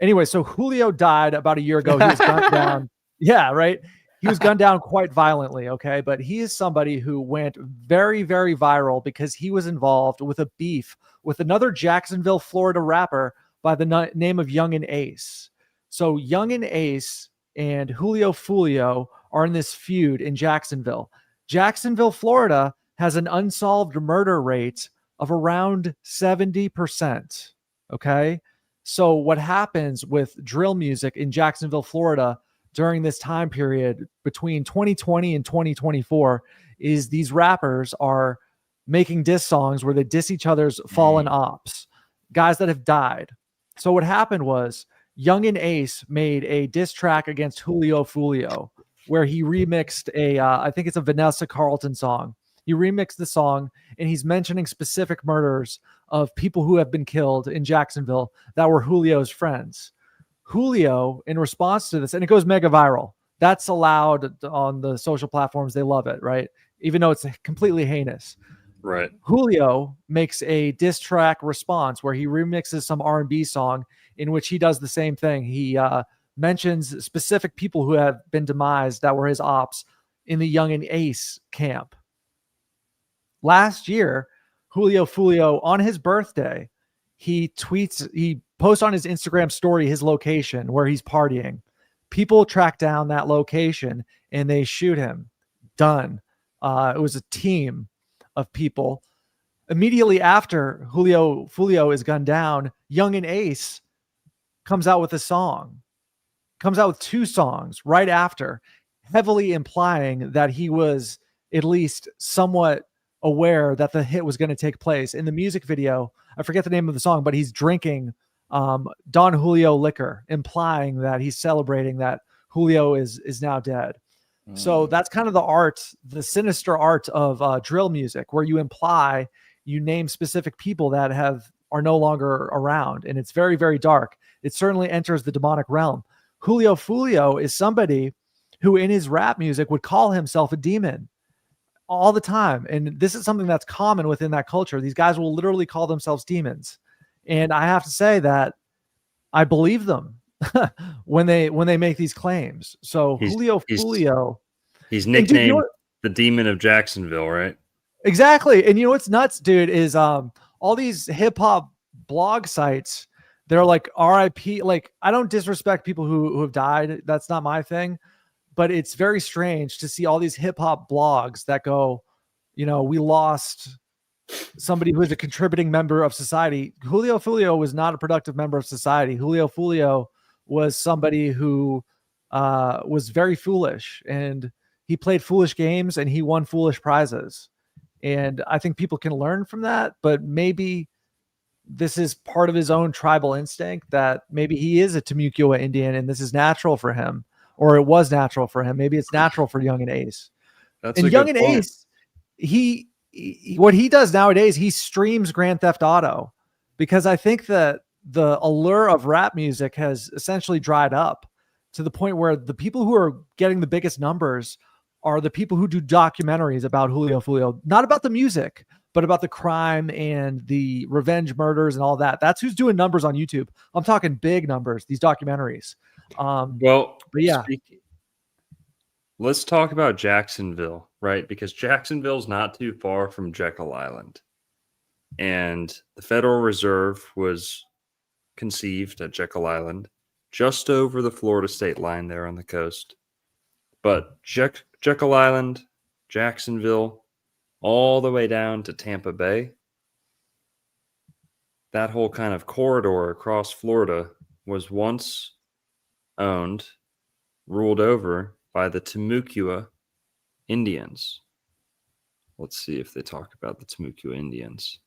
Anyway, so Julio died about a year ago. He was gunned down. Yeah, right. He was gunned down quite violently. Okay, but he is somebody who went very, very viral because he was involved with a beef with another Jacksonville, Florida rapper by the name of Young and Ace. So Young and Ace and Julio Foolio are in this feud in Jacksonville. Jacksonville, Florida has an unsolved murder rate of around 70%. Okay. So what happens with drill music in Jacksonville, Florida during this time period between 2020 and 2024 is these rappers are making diss songs where they diss each other's fallen ops, guys that have died. So what happened was Young and Ace made a diss track against Julio Foolio where he remixed I think it's a Vanessa Carlton song. He remixed the song and he's mentioning specific murders of people who have been killed in Jacksonville that were Julio's friends. Julio, in response to this, and it goes mega viral. That's allowed on the social platforms. They love it, right? Even though it's completely heinous. Right. Julio makes a diss track response where he remixes some R&B song in which he does the same thing. He mentions specific people who have been demised that were his ops in the Young and Ace camp. Last year, Julio Foolio, on his birthday, he posts on his Instagram story his location where he's partying. People track down that location and they shoot him. Done. It was a team of people. Immediately after Julio Foolio is gunned down, Young and Ace comes out with a song. Comes out with two songs right after, heavily implying that he was at least somewhat aware that the hit was going to take place. In the music video, I forget the name of the song, but he's drinking Don Julio liquor, implying that he's celebrating that Julio is now dead. So that's kind of the art, the sinister art of drill music, where you name specific people that are no longer around, and it's very, very dark. It certainly enters the demonic realm. Julio Foolio is somebody who in his rap music would call himself a demon all the time. And this is something that's common within that culture. These guys will literally call themselves demons. And I have to say that I believe them when they make these claims. So Julio Foolio, he's nicknamed the Demon of Jacksonville, right? Exactly. And you know what's nuts, dude, is all these hip hop blog sites, they're like RIP. Like, I don't disrespect people who have died. That's not my thing. But it's very strange to see all these hip hop blogs that go, we lost somebody who is a contributing member of society. Julio Foolio was not a productive member of society. Julio Foolio was somebody who was very foolish, and he played foolish games and he won foolish prizes. And I think people can learn from that, but maybe this is part of his own tribal instinct, that maybe he is a Timucua Indian and this is natural for him. Or it was natural for him. Maybe it's natural for Young and Ace. That's and Young and Ace, he what he does nowadays, he streams Grand Theft Auto, because I think that the allure of rap music has essentially dried up to the point where the people who are getting the biggest numbers are the people who do documentaries about Julio Foolio, not about the music, but about the crime and the revenge murders and all that. That's who's doing numbers on YouTube. I'm talking big numbers, these documentaries. Well, but yeah, let's talk about Jacksonville, right? Because Jacksonville's not too far from Jekyll Island. And the Federal Reserve was conceived at Jekyll Island, just over the Florida state line there on the coast. But Jekyll Island, Jacksonville, all the way down to Tampa Bay, that whole kind of corridor across Florida was once owned, ruled over by the Timucua Indians. Let's see if they talk about the Timucua Indians.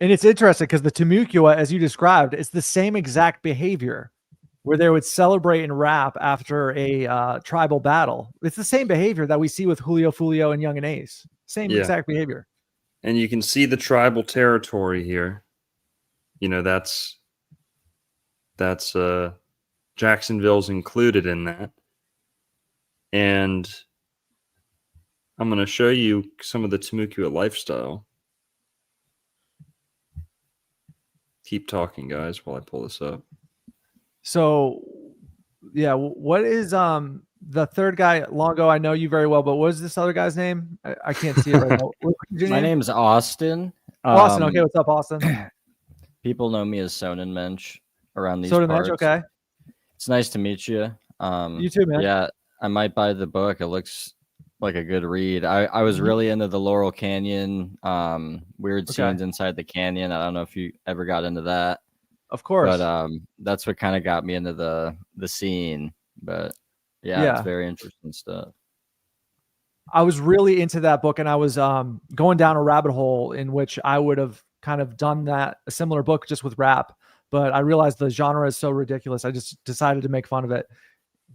And it's interesting because the Timucua, as you described, it's the same exact behavior where they would celebrate and rap after a tribal battle. It's the same behavior that we see with Julio Foolio and Young and Ace. Same exact behavior. And you can see the tribal territory here. You know, that's Jacksonville's included in that. And I'm going to show you some of the Timucua lifestyle. Keep talking, guys, while I pull this up. So, yeah, what is the third guy? Longo, I know you very well, but what is this other guy's name? I can't see it right now. My name's Austin. Austin. Okay, what's up, Austin? People know me as Sonnen Mensch around these Sonnen parts. Mensch, okay. It's nice to meet you. You too, man. Yeah, I might buy the book. It looks like a good read. I was really into the Laurel Canyon, weird scenes inside the canyon. I don't know if you ever got into that. Of course. But that's what kind of got me into the scene. But yeah, it's very interesting stuff. I was really into that book, and I was going down a rabbit hole in which I would have kind of done a similar book just with rap. But I realized the genre is so ridiculous. I just decided to make fun of it.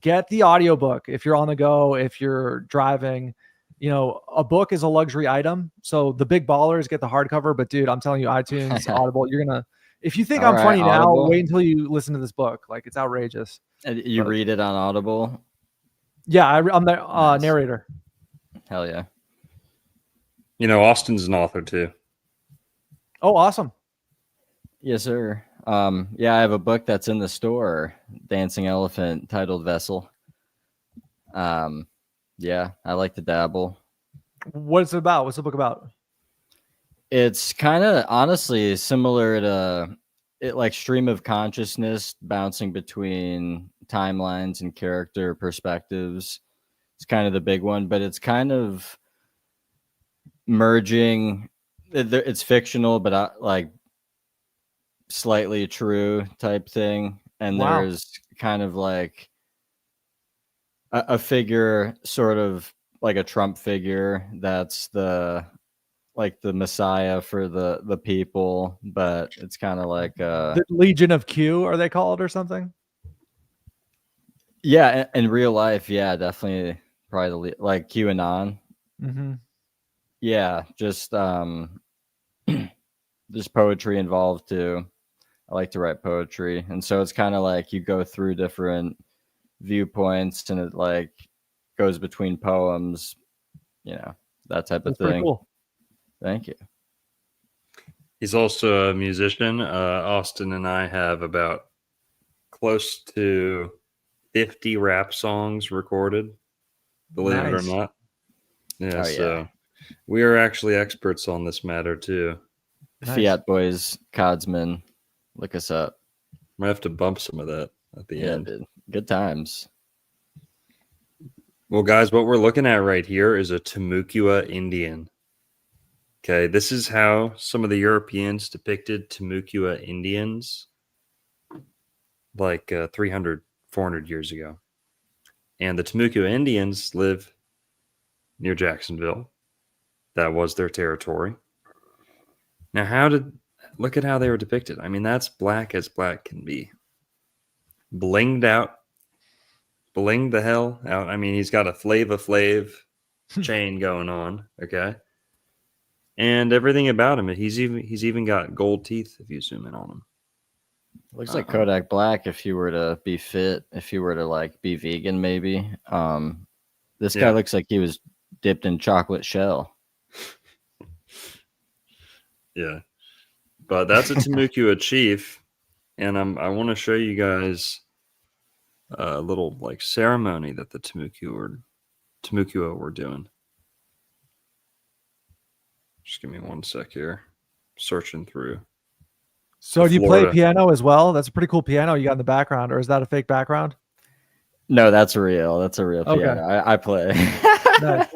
Get the audiobook if you're on the go, if you're driving. You know, a book is a luxury item. So the big ballers get the hardcover. But dude, I'm telling you, iTunes, Audible, you're going to, if you think I'm funny Audible. Now, wait until you listen to this book. Like, it's outrageous. And you read it on Audible? Yeah, I'm the narrator. Hell yeah. You know, Austin's an author too. Oh, awesome. Yes, sir. Yeah, I have a book that's in the store, Dancing Elephant, titled Vessel. Yeah, I like to dabble. What's it about? What's the book about? It's kind of honestly similar to it, like stream of consciousness bouncing between timelines and character perspectives. It's kind of the big one, but it's kind of merging. It's fictional, but like slightly true type thing. And there's kind of like a figure, sort of like a Trump figure, that's the messiah for the people, but it's kind of like the Legion of Q, are they called, or something? Yeah, in real life, yeah, definitely, probably like QAnon. Mm-hmm. Yeah, just there's poetry involved too. I like to write poetry, and so it's kind of like you go through different viewpoints, and it like goes between poems, you know, that type of thing. Pretty cool. Thank you. He's also a musician. Austin and I have about close to 50 rap songs recorded, believe it or not. Yeah, so we are actually experts on this matter too. Fiat Boys, Codsman, look us up. Might have to bump some of that at the end. Dude. Good times. Well, guys, what we're looking at right here is a Timucua Indian. Okay, this is how some of the Europeans depicted Timucua Indians like 300, 400 years ago. And the Timucua Indians live near Jacksonville. That was their territory. Now, look at how they were depicted. I mean, that's black as black can be. Blinged out. Blinged the hell out. I mean, he's got a Flava Flav chain going on, okay? And everything about him, he's even got gold teeth if you zoom in on him. Looks like Kodak Black if you were to be fit, if you were to like be vegan, maybe. This guy looks like he was dipped in chocolate shell. Yeah. But that's a Timucua chief. And I want to show you guys a little like ceremony that the Timucua were doing. Just give me 1 sec here. Searching through. So do you play Florida. piano as well? That's a pretty cool piano you got in the background, or is that a fake background? No, that's real. That's a real Okay. piano. I play. Nice.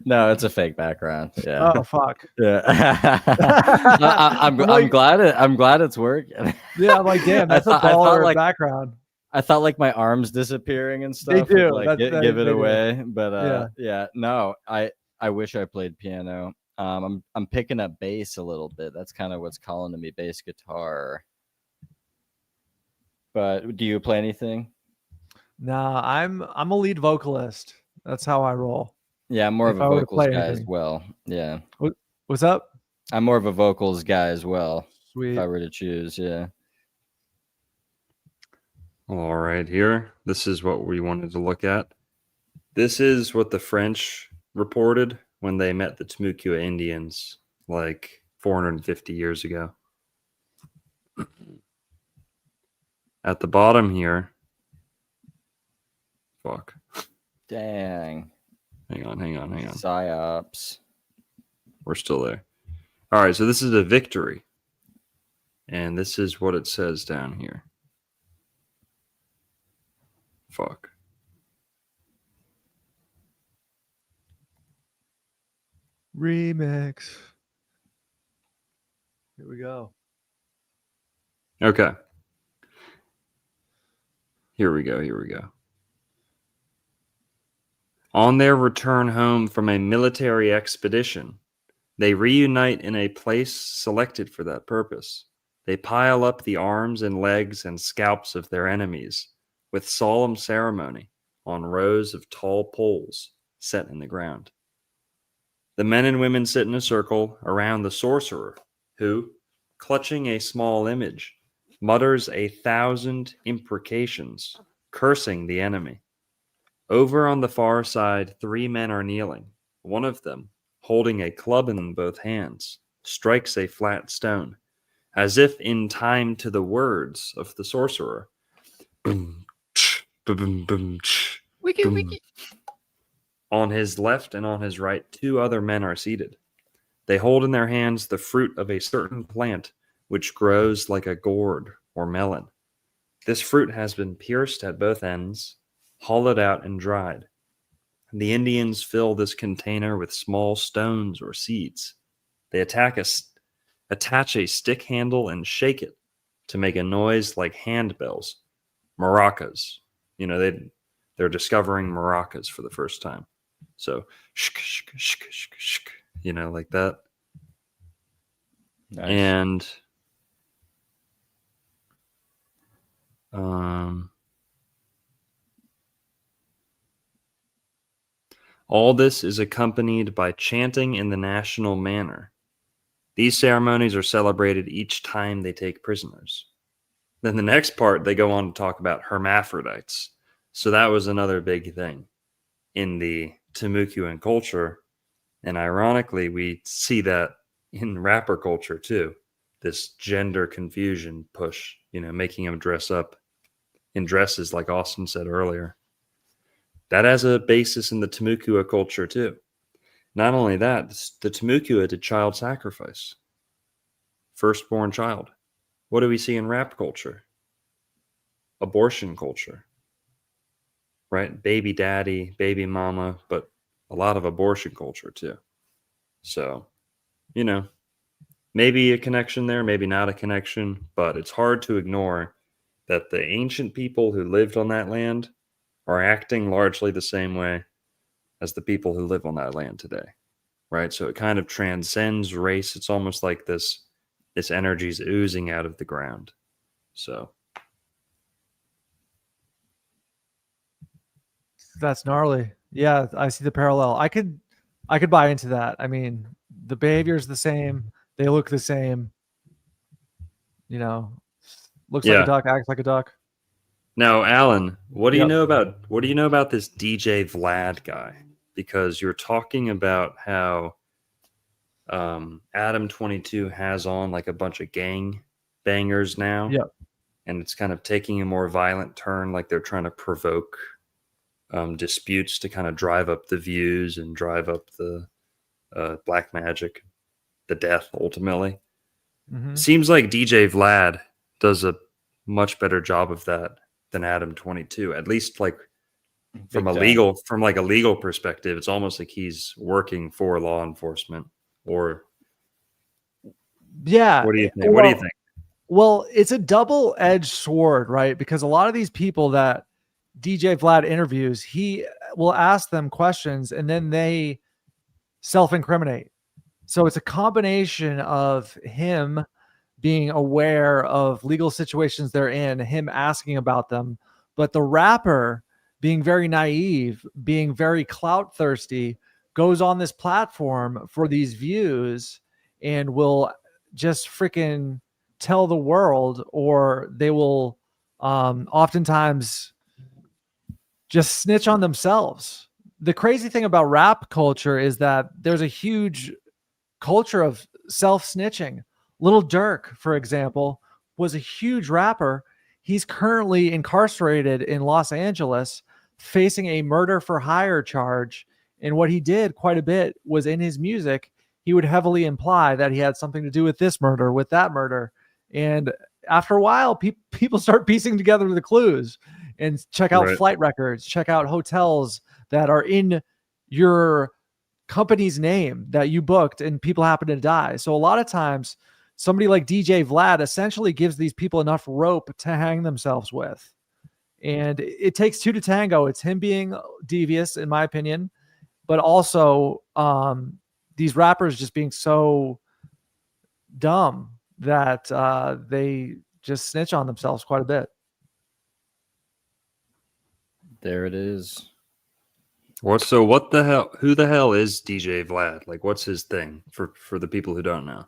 No, it's a fake background. Yeah. Oh fuck. Yeah. I'm glad it's working. Yeah, I'm like, damn, that's a baller background. I thought like my arms disappearing and stuff. They do. Would, like, give it away. But Yeah. No, I wish I played piano. I'm picking up bass a little bit. That's kind of what's calling to me, bass guitar. But do you play anything? Nah, I'm a lead vocalist. That's how I roll. Yeah, I'm more If of a I were to vocals play guy as anything. well. Yeah. What's up? I'm more of a vocals guy as well. Sweet. If I were to choose, yeah. All right, here. This is what we wanted to look at. This is what the French reported when they met the Timucua Indians like 450 years ago. At the bottom here. Fuck. Dang. Hang on. Psyops. We're still there. All right, so this is a victory. And this is what it says down here. Fuck. Remix. Here we go. Okay. Here we go. On their return home from a military expedition, they reunite in a place selected for that purpose. They pile up the arms and legs and scalps of their enemies with solemn ceremony on rows of tall poles set in the ground. The men and women sit in a circle around the sorcerer, who, clutching a small image, mutters 1,000 imprecations, cursing the enemy. Over on the far side, 3 men are kneeling. One of them, holding a club in both hands, strikes a flat stone, as if in time to the words of the sorcerer. Boom, tch, boom, boom, tch, Wiki, boom. wiki. On his left and on his right, 2 other men are seated. They hold in their hands the fruit of a certain plant which grows like a gourd or melon. This fruit has been pierced at both ends, hollowed out and dried. The Indians fill this container with small stones or seeds. They attach a stick handle and shake it to make a noise like handbells, maracas. You know, they're discovering maracas for the first time. So, shk, shk, shk, shk, shk, you know, like that. Nice. And all this is accompanied by chanting in the national manner. These ceremonies are celebrated each time they take prisoners. Then the next part, they go on to talk about hermaphrodites. So that was another big thing in the Timucuan culture. And ironically, we see that in rapper culture too. This gender confusion push, you know, making them dress up in dresses like Austin said earlier. That has a basis in the Timucua culture too. Not only that, the Timucua did child sacrifice. Firstborn child. What do we see in rap culture? Abortion culture. Right? Baby daddy, baby mama, but a lot of abortion culture too. So, you know, maybe a connection there, maybe not a connection, but it's hard to ignore that the ancient people who lived on that land are acting largely the same way as the people who live on that land today, right? So it kind of transcends race. It's almost like this energy is oozing out of the ground. So That's gnarly. Yeah, I see the parallel. I could buy into that. I mean, the behavior is the same. They look the same. You know, Looks Yeah. like a duck, acts like a duck. Now, Alan, what do you Yep. know about this DJ Vlad guy? Because you're talking about how Adam22 has on like a bunch of gang bangers now. Yep. And it's kind of taking a more violent turn, like they're trying to provoke disputes to kind of drive up the views and drive up the black magic, the death ultimately. Mhm. Seems like DJ Vlad does a much better job of that than Adam22. At least like from Big a legal perspective, it's almost like he's working for law enforcement. Or Yeah. what do you think? What do you think? Well, it's a double-edged sword, right? Because a lot of these people that DJ Vlad interviews, he will ask them questions and then they self-incriminate. So it's a combination of him being aware of legal situations they're in, him asking about them, but the rapper being very naive, being very clout thirsty, goes on this platform for these views and will just freaking tell the world, or they will oftentimes just snitch on themselves. The crazy thing about rap culture is that there's a huge culture of self-snitching. Little Durk, for example, was a huge rapper. He's currently incarcerated in Los Angeles facing a murder for hire charge. And what he did quite a bit was in his music, he would heavily imply that he had something to do with this murder, with that murder. And after a while, people start piecing together the clues and check out flight records, check out hotels that are in your company's name that you booked and people happen to die. So a lot of times somebody like DJ Vlad essentially gives these people enough rope to hang themselves with. And it takes two to tango. It's him being devious, in my opinion, but also these rappers just being so dumb that they just snitch on themselves quite a bit. There it is. What the hell? Who the hell is DJ Vlad? Like, what's his thing for the people who don't know?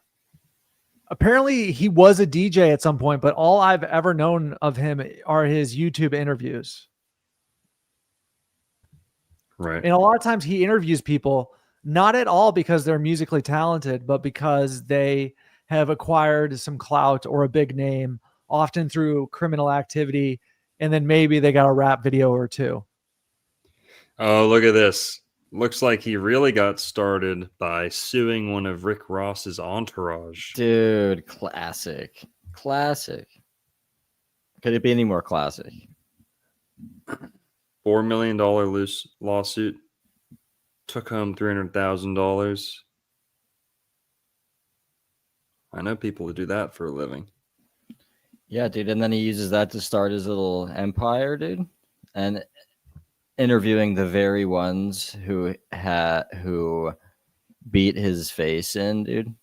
Apparently, he was a DJ at some point, but all I've ever known of him are his YouTube interviews. Right. And a lot of times he interviews people not at all because they're musically talented, but because they have acquired some clout or a big name, often through criminal activity, and then maybe they got a rap video or two. Oh, look at this. Looks like he really got started by suing one of Rick Ross's entourage. Dude, classic. Classic. Could it be any more classic? $4 million loose lawsuit. Took home $300,000. I know people who do that for a living. Yeah, dude. And then he uses that to start his little empire, dude. And interviewing the very ones who beat his face in, dude.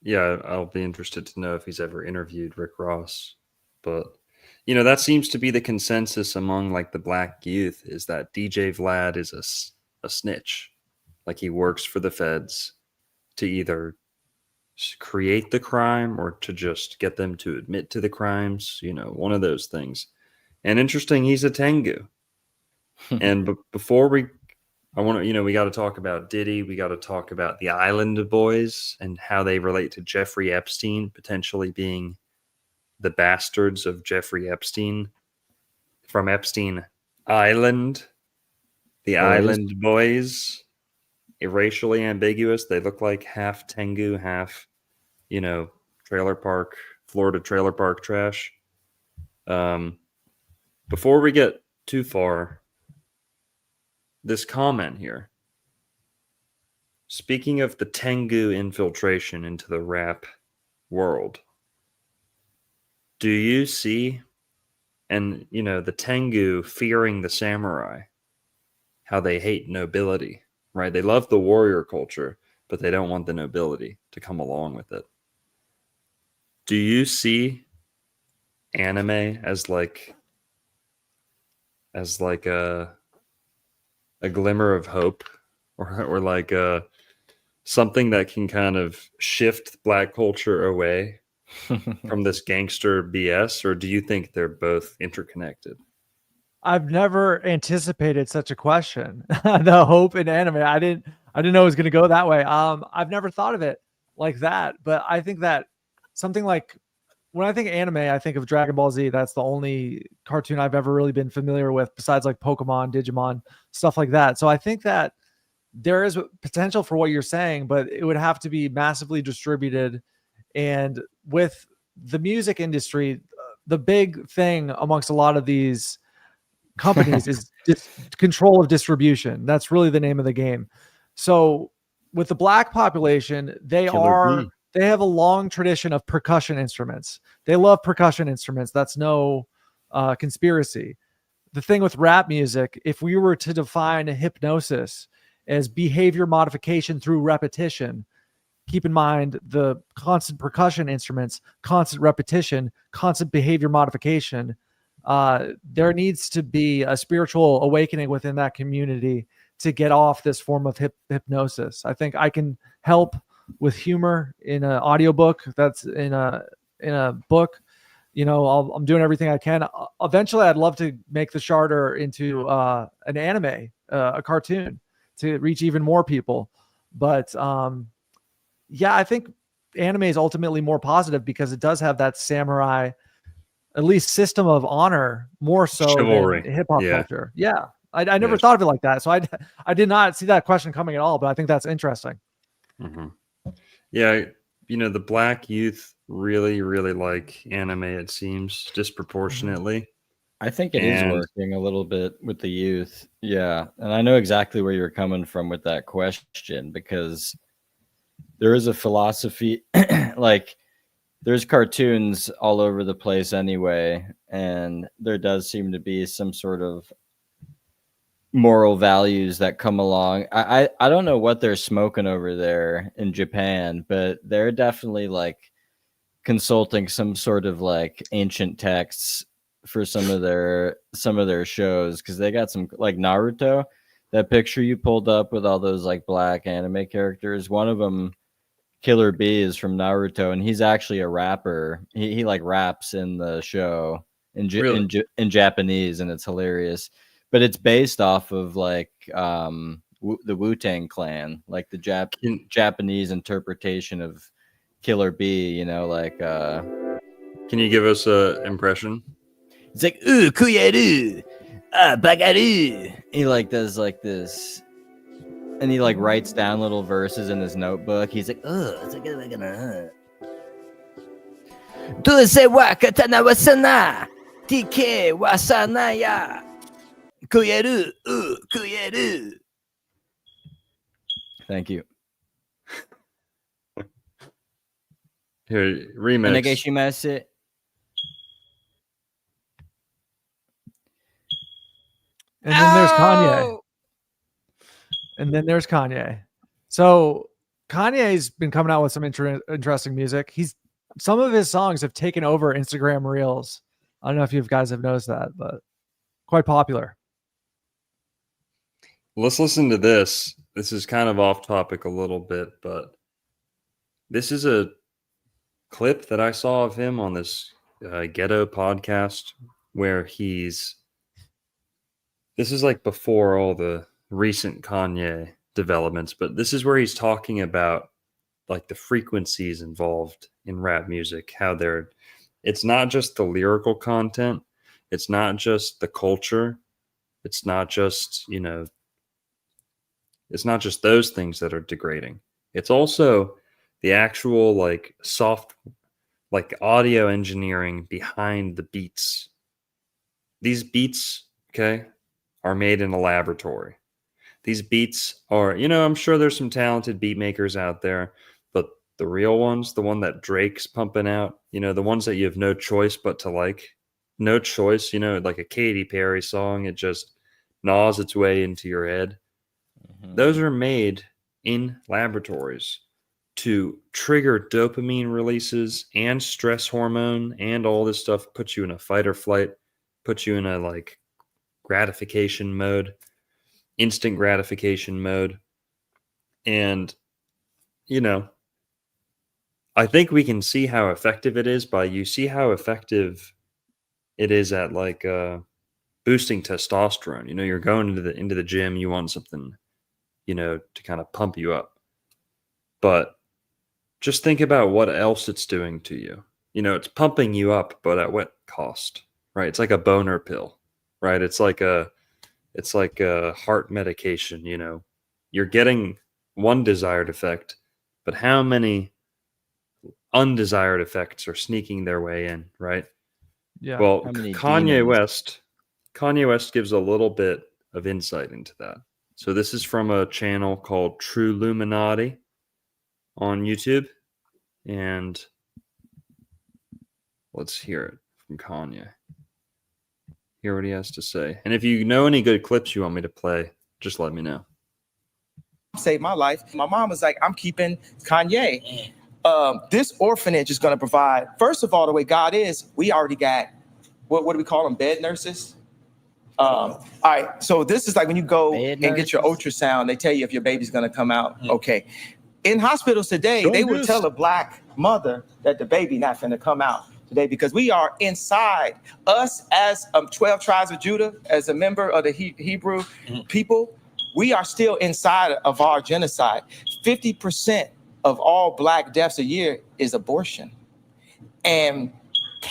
Yeah, I'll be interested to know if he's ever interviewed Rick Ross. But, you know, that seems to be the consensus among, like, the black youth, is that DJ Vlad is a snitch. Like, he works for the feds to either create the crime or to just get them to admit to the crimes, you know, one of those things. And interesting, he's a Tengu. And before we got to talk about Diddy. We got to talk about the Island Boys and how they relate to Jeffrey Epstein, potentially being the bastards of Jeffrey Epstein from Epstein Island. The Island Boys, racially ambiguous. They look like half Tengu, half, you know, Florida trailer park trash. Before we get too far, this comment here. Speaking of the Tengu infiltration into the rap world, do you see, and you know, the Tengu fearing the samurai, how they hate nobility, right? They love the warrior culture, but they don't want the nobility to come along with it. Do you see anime as like a glimmer of hope, or like something that can kind of shift black culture away from this gangster BS, or do you think they're both interconnected? I've never anticipated such a question. The hope in anime. I didn't know it was going to go that way. I've never thought of it like that, but I think that something like, when I think anime, I think of Dragon Ball Z. That's the only cartoon I've ever really been familiar with, besides like Pokemon, Digimon, stuff like that. So I think that there is potential for what you're saying, but it would have to be massively distributed. And with the music industry, the big thing amongst a lot of these companies is just control of distribution. That's really the name of the game. So with the black population, they have a long tradition of percussion instruments. They love percussion instruments. That's no conspiracy. The thing with rap music, if we were to define hypnosis as behavior modification through repetition, keep in mind the constant percussion instruments, constant repetition, constant behavior modification. There needs to be a spiritual awakening within that community to get off this form of hypnosis. I think I can help with humor in an audiobook that's in a book. You know, I'm doing everything I can. Eventually, I'd love to make the Charter into an anime, a cartoon, to reach even more people. But yeah, I think anime is ultimately more positive because it does have that samurai, at least system of honor, more so Chivalry. than hip hop culture. Yeah, I never thought of it like that. So I did not see that question coming at all. But I think that's interesting. Mm-hmm. Yeah, you know, the black youth really, really like anime, it seems, disproportionately. I think it is working a little bit with the youth. Yeah. And I know exactly where you're coming from with that question, because there is a philosophy, like there's cartoons all over the place anyway. And there does seem to be some sort of moral values that come along. I don't know what they're smoking over there in Japan, but they're definitely like consulting some sort of like ancient texts for some of their shows, because they got some, like Naruto, that picture you pulled up with all those like black anime characters. One of them, Killer B, is from Naruto, and he's actually a rapper. He like raps in the show in Japanese, and it's hilarious. But it's based off of like the Wu-Tang Clan, like the Japanese interpretation of Killer B. You know, like. Can you give us a impression? It's like, ooh, kuyaru, bagaru. He like does like this, and he like writes down little verses in his notebook. He's like, oh, it's like gonna. Tu se wa katana wasana, tike wasana ya, kuyaru, kuyaru. Thank you. Here, remix. Onegaishimasu. And then there's Kanye. And then there's Kanye. So Kanye's been coming out with some interesting music. Some of his songs have taken over Instagram Reels. I don't know if you guys have noticed that, but quite popular. Let's listen to this. This is kind of off topic a little bit, but this is a clip that I saw of him on this ghetto podcast where this is like before all the recent Kanye developments, but this is where he's talking about like the frequencies involved in rap music, how it's not just the lyrical content, it's not just the culture, it's not just, you know, it's not just those things that are degrading. It's also the actual like soft, like audio engineering behind the beats. These beats, okay, are made in a laboratory. These beats are, you know, I'm sure there's some talented beat makers out there, but the real ones, the one that Drake's pumping out, you know, the ones that you have no choice but to like, no choice, you know, like a Katy Perry song, it just gnaws its way into your head. Mm-hmm. Those are made in laboratories to trigger dopamine releases and stress hormone and all this stuff, puts you in a fight or flight, puts you in a like gratification mode, instant gratification mode. And, you know, I think we can see how effective it is by you see how effective it is at like boosting testosterone. You know, you're going into the gym, you want something, you know, to kind of pump you up. But just think about what else it's doing to you. You know, it's pumping you up, but at what cost? Right? It's like a boner pill, right? It's like a heart medication, you know. You're getting one desired effect, but how many undesired effects are sneaking their way in, right? Yeah. Well, How many Kanye demons? West gives a little bit of insight into that. So this is from a channel called True Luminati on YouTube, and let's hear it from Kanye. Hear what he has to say. And if you know any good clips you want me to play, just let me know. Saved my life. My mom was like, I'm keeping Kanye. This orphanage is going to provide, first of all, the way God is, we already got, what do we call them, bed nurses? All right, so this is like when you go Bed and get your nurses? ultrasound, they tell you if your baby's going to come out. Okay. In hospitals today, they would tell a black mother that the baby not going to come out today because we are inside. Us as 12 tribes of Judah, as a member of the Hebrew people, we are still inside of our genocide. 50% of all black deaths a year is abortion. And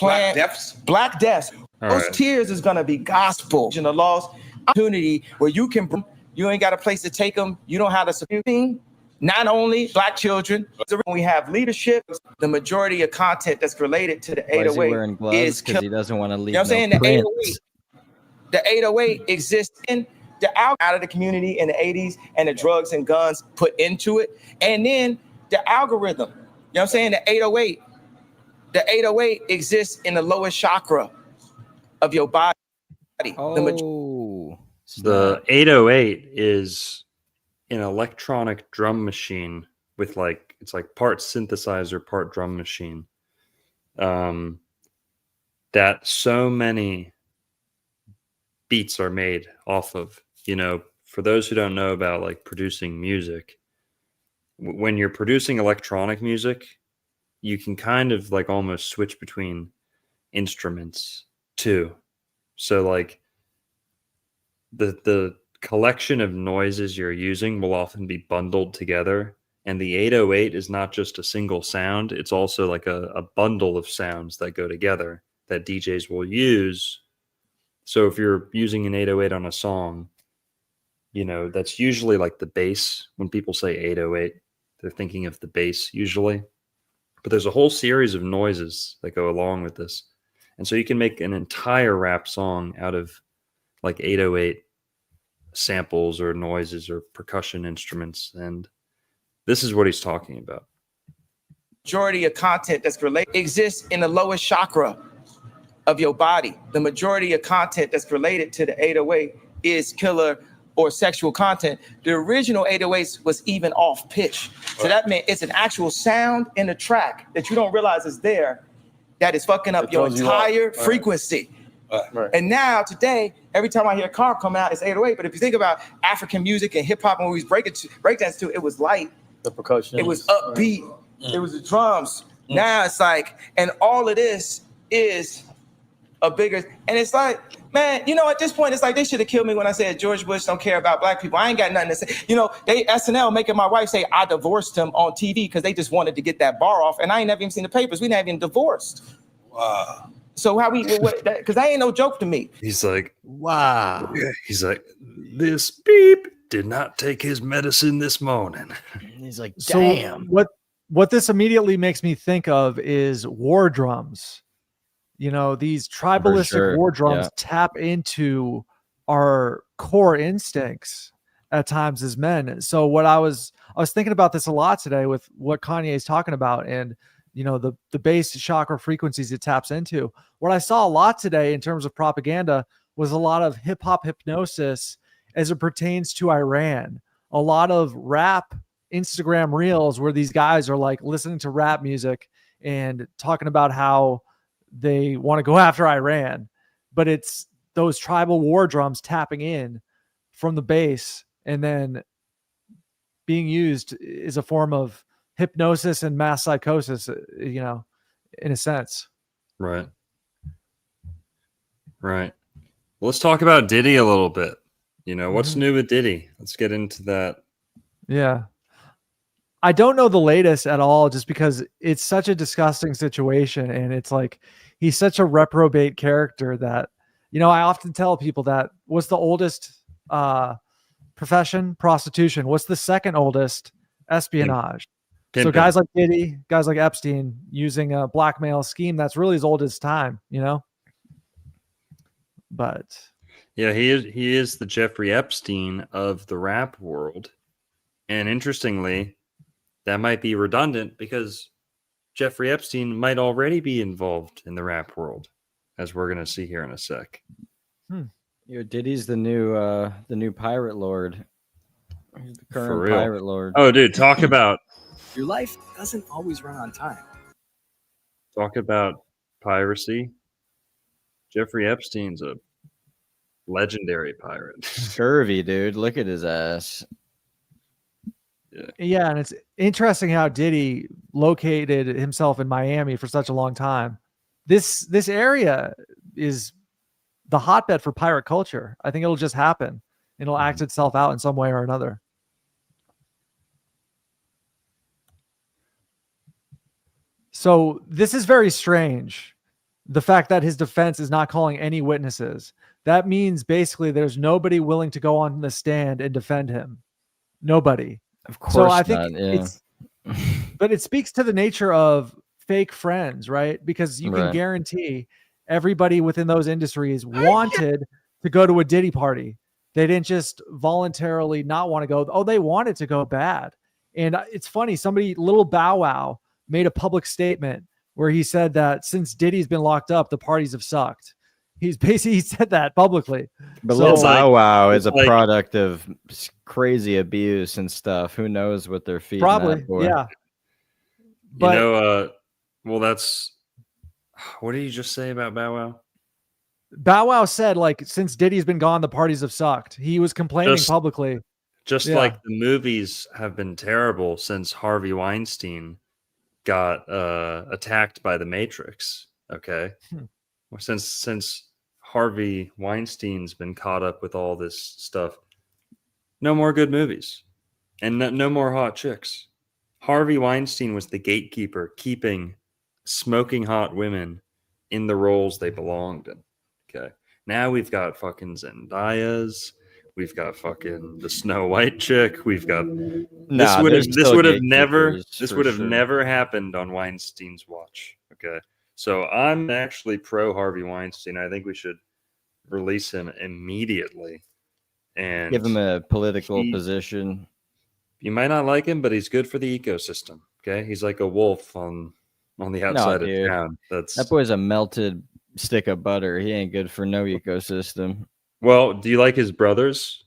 Black deaths? Black deaths. All Those right. tears is going to be gospel. In the lost opportunity where you ain't got a place to take them. You don't have the security. Not only black children, we have leadership. The majority of content that's related to the Why is he 808 wearing gloves? is Because he doesn't want to leave. you know what I'm saying? no The prints. 808. The 808 exists in the out of the community in the 80s and the drugs and guns put into it. And then the algorithm. You know what I'm saying? The 808. The 808 exists in the lowest chakra of your body. Oh, The snap. 808 is an electronic drum machine with like, it's like part synthesizer, part drum machine. That so many beats are made off of. You know, for those who don't know about like producing music, when you're producing electronic music, you can kind of like almost switch between instruments too. So like the collection of noises you're using will often be bundled together, and the 808 is not just a single sound, it's also like a bundle of sounds that go together that DJs will use. So if you're using an 808 on a song, you know, that's usually like the bass. When people say 808, they're thinking of the bass usually. But there's a whole series of noises that go along with this. And so you can make an entire rap song out of like 808 samples or noises or percussion instruments. And this is what he's talking about. Majority of content that's related exists in the lowest chakra of your body. The majority of content that's related to the 808 is killer or sexual content. The original 808s was even off pitch. So that meant it's an actual sound in the track that you don't realize is there that is fucking up your entire frequency. Right. And now today, every time I hear a car come out, it's 808. But if you think about African music and hip hop and we breakdance to, it was light. The percussion. It was upbeat. It was the drums. Now it's like, and all of this is a bigger, and it's like, man, you know, at this point, it's like they should have killed me when I said George Bush don't care about black people. I ain't got nothing to say. You know, they SNL making my wife say I divorced him on TV because they just wanted to get that bar off, and I ain't never even seen the papers. We not even divorced. Wow. So how we, because that ain't no joke to me. He's like, Wow. he's like, this beep did not take his medicine this morning. He's like, So damn. what this immediately makes me think of is war drums. You know, these tribalistic sure, war drums yeah. tap into our core instincts at times as men. So what I was thinking about this a lot today with what Kanye is talking about, and you know, the bass chakra frequencies it taps into. What I saw a lot today in terms of propaganda was a lot of hip hop hypnosis as it pertains to Iran. A lot of rap Instagram reels where these guys are like listening to rap music and talking about how they want to go after Iran, but it's those tribal war drums tapping in from the bass and then being used as a form of hypnosis and mass psychosis, in a sense. Right. Right. Well, let's talk about Diddy a little bit. What's new with Diddy? Let's get into that. Yeah. I don't know the latest at all, just because it's such a disgusting situation. And it's like, he's such a reprobate character that, I often tell people that what's the oldest profession? Prostitution. What's the second oldest? Espionage. Pimpin'. So guys like Diddy, guys like Epstein using a blackmail scheme that's really as old as time, But yeah, he is the Jeffrey Epstein of the rap world. And interestingly, that might be redundant because Jeffrey Epstein might already be involved in the rap world, as we're going to see here in a sec. Diddy's the new pirate lord. He's the current For real. pirate lord. Oh, dude, talk about Your life doesn't always run on time. piracy. Jeffrey Epstein's a legendary pirate. Scurvy, dude. Look at his ass. yeah, and it's interesting how Diddy located himself in Miami for such a long time. This area is the hotbed for pirate culture. I think it'll just happen. It'll act itself out in some way or another. So this is very strange. The fact that his defense is not calling any witnesses. That means basically there's nobody willing to go on the stand and defend him. Nobody. Of course So I think not, yeah. but it speaks to the nature of fake friends, right? Because you can Right. guarantee everybody within those industries wanted to go to a Diddy party. They didn't just voluntarily not want to go. Oh, they wanted to go bad. And it's funny, little Bow Wow made a public statement where he said that since Diddy's been locked up, the parties have sucked. He said that publicly. But So- Lil Bow Wow is a like- product of crazy abuse and stuff. Who knows what they're feeding? Probably, that boy. yeah. But Well, that's what did you just say about Bow Wow? Bow Wow said, like, since Diddy's been gone, the parties have sucked. He was complaining Just- publicly. Just Yeah. like the movies have been terrible since Harvey Weinstein got attacked by the Matrix. Okay, since Harvey Weinstein's been caught up with all this stuff, no more good movies, and no more hot chicks. Harvey Weinstein was the gatekeeper, keeping smoking hot women in the roles they belonged in. Okay, now we've got fucking Zendayas. We've got fucking the Snow White chick. We've got this would have never happened on Weinstein's watch. Okay, so I'm actually pro Harvey Weinstein. I think we should release him immediately and Give him a political position. You might not like him, but he's good for the ecosystem. Okay, he's like a wolf on the outside of town. That boy's a melted stick of butter. He ain't good for no ecosystem. Well, do you like his brothers?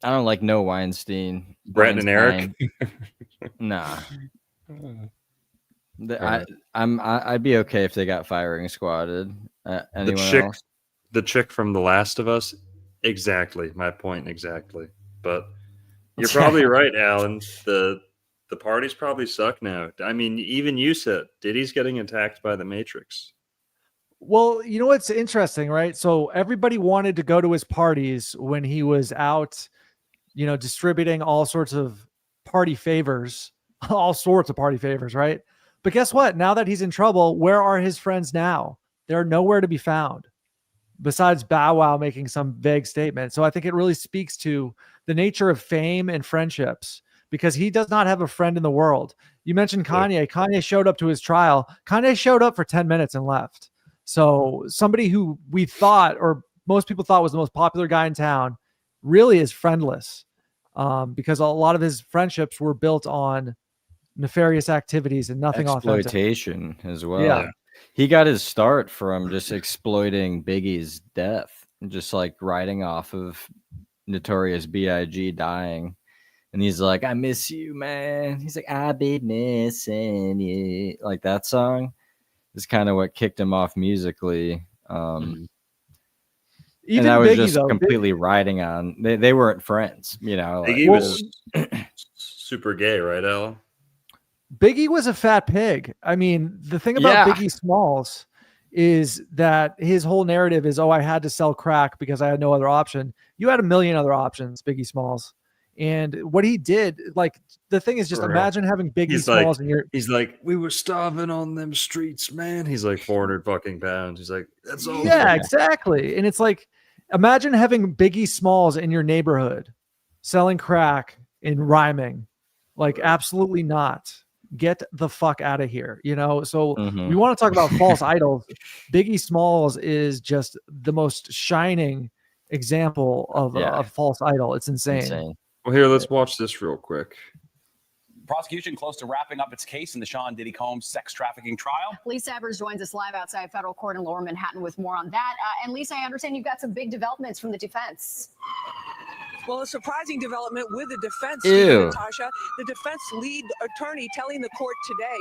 I don't like no Weinstein. Brett and Eric? Nah. I'd be okay if they got firing squatted. Anyone else? The chick from The Last of Us? Exactly. My point exactly. But you're probably right, Alan. The parties probably suck now. I mean, even you said Diddy's getting attacked by the Matrix. Well, you know what's interesting, right? So everybody wanted to go to his parties when he was out, distributing all sorts of party favors, right? But guess what? Now that he's in trouble, where are his friends now? They're nowhere to be found besides Bow Wow making some vague statement. So I think it really speaks to the nature of fame and friendships, because he does not have a friend in the world. You mentioned Kanye. Yeah. Kanye showed up to his trial. Kanye showed up for 10 minutes and left. So somebody who we thought, or most people thought, was the most popular guy in town really is friendless, because a lot of his friendships were built on nefarious activities and nothing exploitation authentic. As well. Yeah. He got his start from just exploiting Biggie's death, just like riding off of Notorious B.I.G. dying. And he's like, I miss you, man. He's like, I be missing you. Like that song is kind of what kicked him off musically. Even and I was Biggie, just though, completely riding on. They weren't friends, Biggie was super gay, right, Ella? Biggie was a fat pig. I mean, the thing about Yeah. Biggie Smalls is that his whole narrative is, oh, I had to sell crack because I had no other option. You had a million other options, Biggie Smalls. And what he did, like, the thing is, just For real. imagine having Biggie He's Smalls like, and you're he's like, we were starving on them streets, man. He's like 400 fucking pounds. He's like, that's all. yeah, exactly. And it's like, imagine having Biggie Smalls in your neighborhood selling crack and rhyming. Like, absolutely not. Get the fuck out of here. You know, so we want to talk about false idols. Biggie Smalls is just the most shining example of a false idol. It's insane. Well, here, let's watch this real quick. Prosecution close to wrapping up its case in the Sean Diddy Combs sex trafficking trial. Lisa Evers joins us live outside federal court in Lower Manhattan with more on that. And Lisa, I understand you've got some big developments from the defense. Well, a surprising development with the defense, Ew. Natasha. The defense lead attorney telling the court today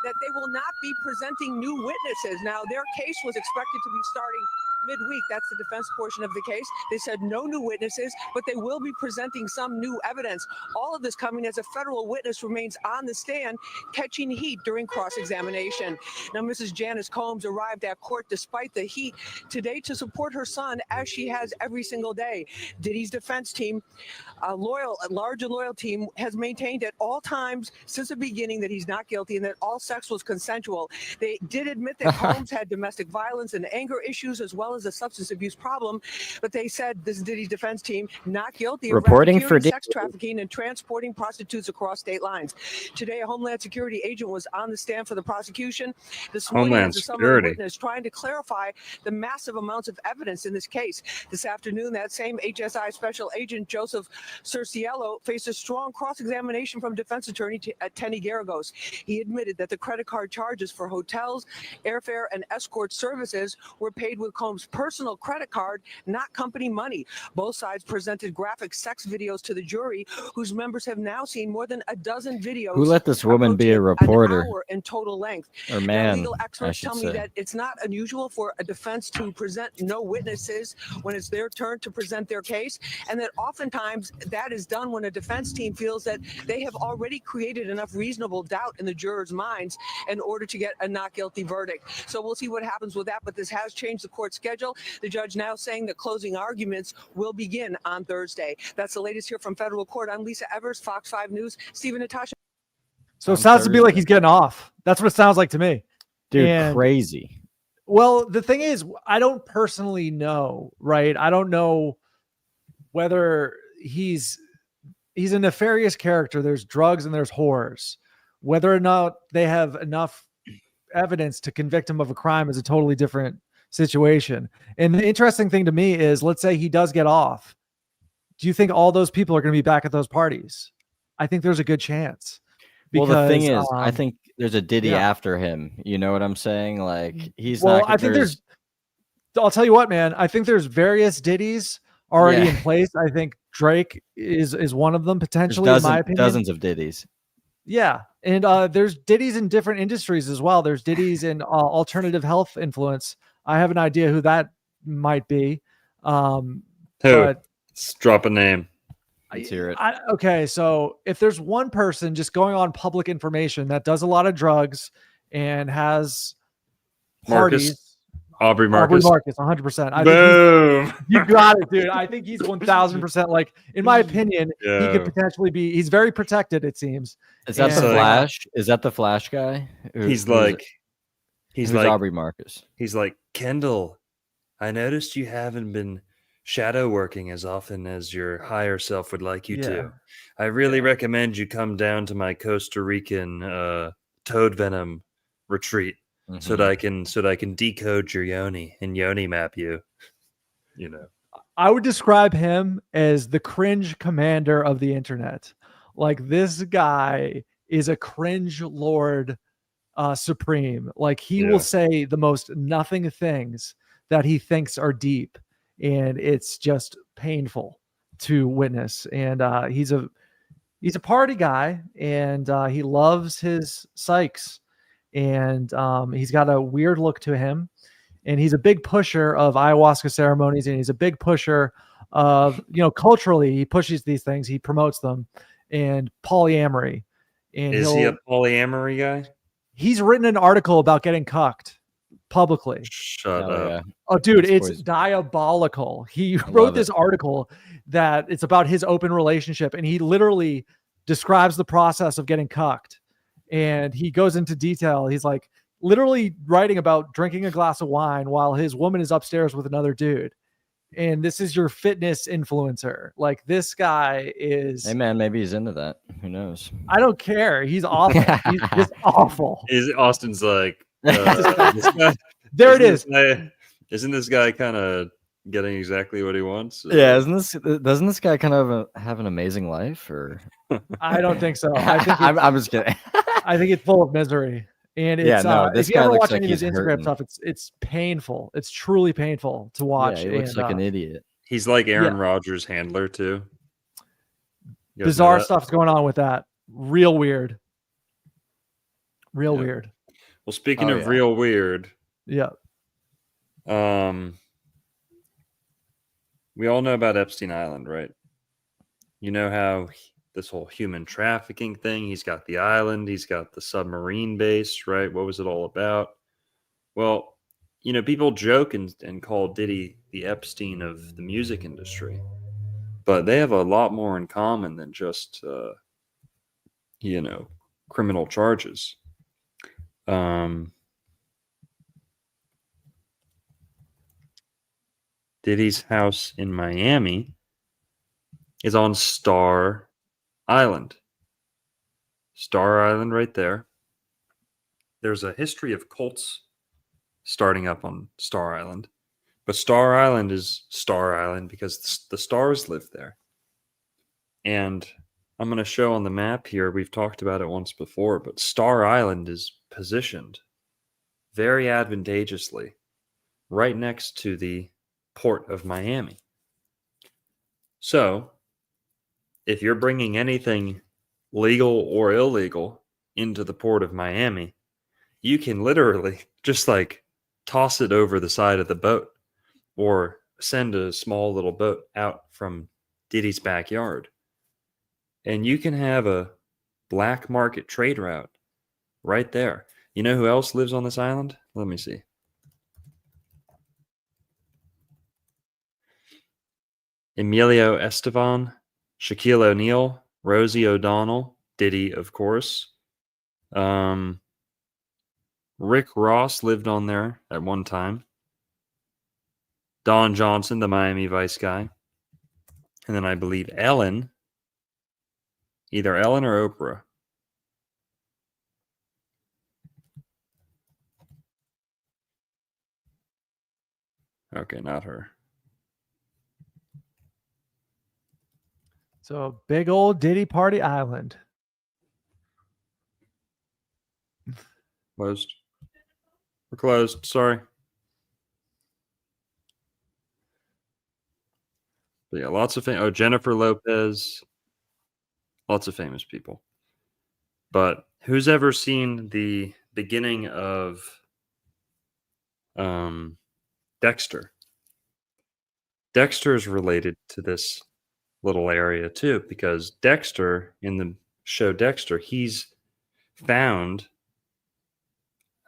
that they will not be presenting new witnesses. Now, their case was expected to be starting midweek. That's the defense portion of the case. They said no new witnesses, but they will be presenting some new evidence. All of this coming as a federal witness remains on the stand, catching heat during cross-examination. Now, Mrs. Janice Combs arrived at court despite the heat today to support her son, as she has every single day. Diddy's defense team, a large and loyal team, has maintained at all times since the beginning that he's not guilty and that all sex was consensual. They did admit that Combs had domestic violence and anger issues as well as a substance abuse problem, but they said, this is Diddy's defense team, not guilty of Reporting for racketeering, sex trafficking and transporting prostitutes across state lines. Today, a Homeland Security agent was on the stand for the prosecution. This morning, Homeland as a summary Security. witness trying to clarify the massive amounts of evidence in this case. This afternoon, that same HSI special agent Joseph Cerciello faced a strong cross-examination from defense attorney Tenny Garagos. He admitted that the credit card charges for hotels, airfare, and escort services were paid with Combs' personal credit card, not company money. Both sides presented graphic sex videos to the jury, whose members have now seen more than a dozen videos. Who let this woman be a reporter? An hour in total length. Or Now, man, legal I experts should tell say. me that it's not unusual for a defense to present no witnesses when it's their turn to present their case, and that oftentimes that is done when a defense team feels that they have already created enough reasonable doubt in the jurors' minds in order to get a not guilty verdict. So we'll see what happens with that, but this has changed the court schedule. The judge now saying that closing arguments will begin on Thursday. That's the latest here from federal court. I'm Lisa Evers, Fox 5 News. Stephen Natasha. So it sounds to be like he's getting off. That's what it sounds like to me. Dude, And- crazy. Well, the thing is, I don't personally know, right? I don't know whether he's a nefarious character. There's drugs and there's whores. Whether or not they have enough evidence to convict him of a crime is a totally different situation. And the interesting thing to me is, let's say he does get off. Do you think all those people are going to be back at those parties? I think there's a good chance. Well, the thing is, I think there's a Diddy yeah. after him. You know what I'm saying? Like, he's well, not. I think there's. I'll tell you what, man. I think there's various Diddies already in place. I think Drake is one of them potentially, in my opinion. Dozens of Diddies. Yeah, and there's Diddies in different industries as well. There's Diddies in alternative health influence. I have an idea who that might be. Who? But Let's drop a name. Let's hear it. Okay, so if there's one person just going on public information that does a lot of drugs and has parties, Aubrey Marcus. 100%. Boom. You got it, dude. I think he's 1000%. Like, in my opinion, he could potentially be. He's very protected, it seems. Is that the Flash? Is that the Flash guy? He's like Aubrey Marcus. He's like, Kendall, I noticed you haven't been shadow working as often as your higher self would like you to. I really recommend you come down to my Costa Rican toad venom retreat so that I can decode your yoni and yoni map you. You know, I would describe him as the cringe commander of the internet. Like, this guy is a cringe lord supreme. Like, he will say the most nothing things that he thinks are deep, and it's just painful to witness. And he's a party guy, and he loves his psychs, and he's got a weird look to him, and he's a big pusher of ayahuasca ceremonies, and he's a big pusher of, culturally, he pushes these things, he promotes them, and polyamory. And Is he a polyamory guy? He's written an article about getting cucked publicly. Shut Hell up. yeah. Oh, dude, This it's boy's- diabolical. He I wrote love this it. article that it's about his open relationship, and he literally describes the process of getting cucked. And he goes into detail. He's like literally writing about drinking a glass of wine while his woman is upstairs with another dude. And this is your fitness influencer. Like, this guy is, Hey man, maybe he's into that. Who knows? I don't care. He's awful. He's just awful. Is Austin's like There it is. Isn't this guy kind of getting exactly what he wants? Yeah, doesn't this guy kind of have an amazing life? Or I don't think so. I think I'm just kidding. I think it's full of misery. And it's Yeah, no, this if you guy ever looks watch like any of his he's Instagram hurting. stuff, it's painful. It's truly painful to watch. Yeah, he looks and, like an idiot. He's like Aaron Yeah. Rodgers' handler too. You guys know bizarre that? stuff's going on with that. Real weird. Real Yeah. weird. Well, speaking Oh, of yeah. real weird, Yeah. we all know about Epstein Island, right? You know how this whole human trafficking thing, he's got the island, he's got the submarine base, right? What was it all about? Well, you know, people joke and call Diddy the Epstein of the music industry, but they have a lot more in common than just, you know, criminal charges. Diddy's house in Miami is on Star Island. Star Island right there. There's a history of cults starting up on Star Island. But Star Island is Star Island because the stars live there. And I'm going to show on the map here, we've talked about it once before, but Star Island is positioned very advantageously right next to the port of Miami. So, if you're bringing anything legal or illegal into the port of Miami, you can literally just like toss it over the side of the boat or send a small little boat out from Diddy's backyard. And you can have a black market trade route right there. You know who else lives on this island? Let me see. Emilio Estevan, Shaquille O'Neal, Rosie O'Donnell, Diddy, of course. Rick Ross lived on there at one time. Don Johnson, the Miami Vice guy. And then I believe Ellen, either Ellen or Oprah. Okay, not her. So big old Diddy Party Island. Closed. We're closed. Sorry. But yeah, lots of Jennifer Lopez. Lots of famous people. But who's ever seen the beginning of Dexter? Dexter is related to this little area too, because Dexter, in the show Dexter, he's found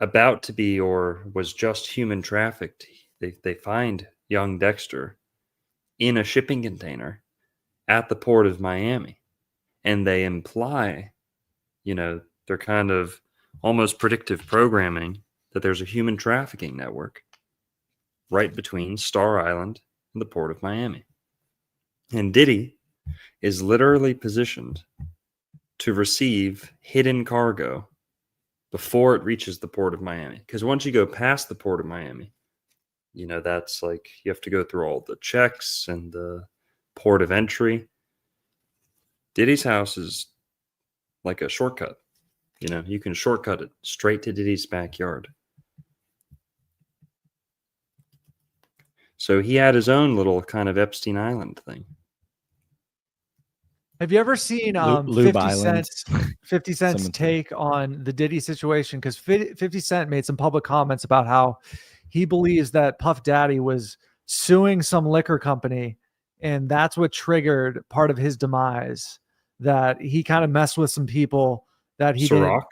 about to be or was just human trafficked. They find young Dexter in a shipping container at the port of Miami. And they imply, you know, they're kind of almost predictive programming that there's a human trafficking network right between Star Island and the port of Miami. And Diddy is literally positioned to receive hidden cargo before it reaches the port of Miami. Because once you go past the port of Miami, you know, that's like you have to go through all the checks and the port of entry. Diddy's house is like a shortcut. You know, you can shortcut it straight to Diddy's backyard. So he had his own little kind of Epstein Island thing. Have you ever seen Lube 50 Island. Cent's take on the Diddy situation? Because 50 Cent made some public comments about how he believes that Puff Daddy was suing some liquor company, and that's what triggered part of his demise, that he kind of messed with some people that he did. Ciroc?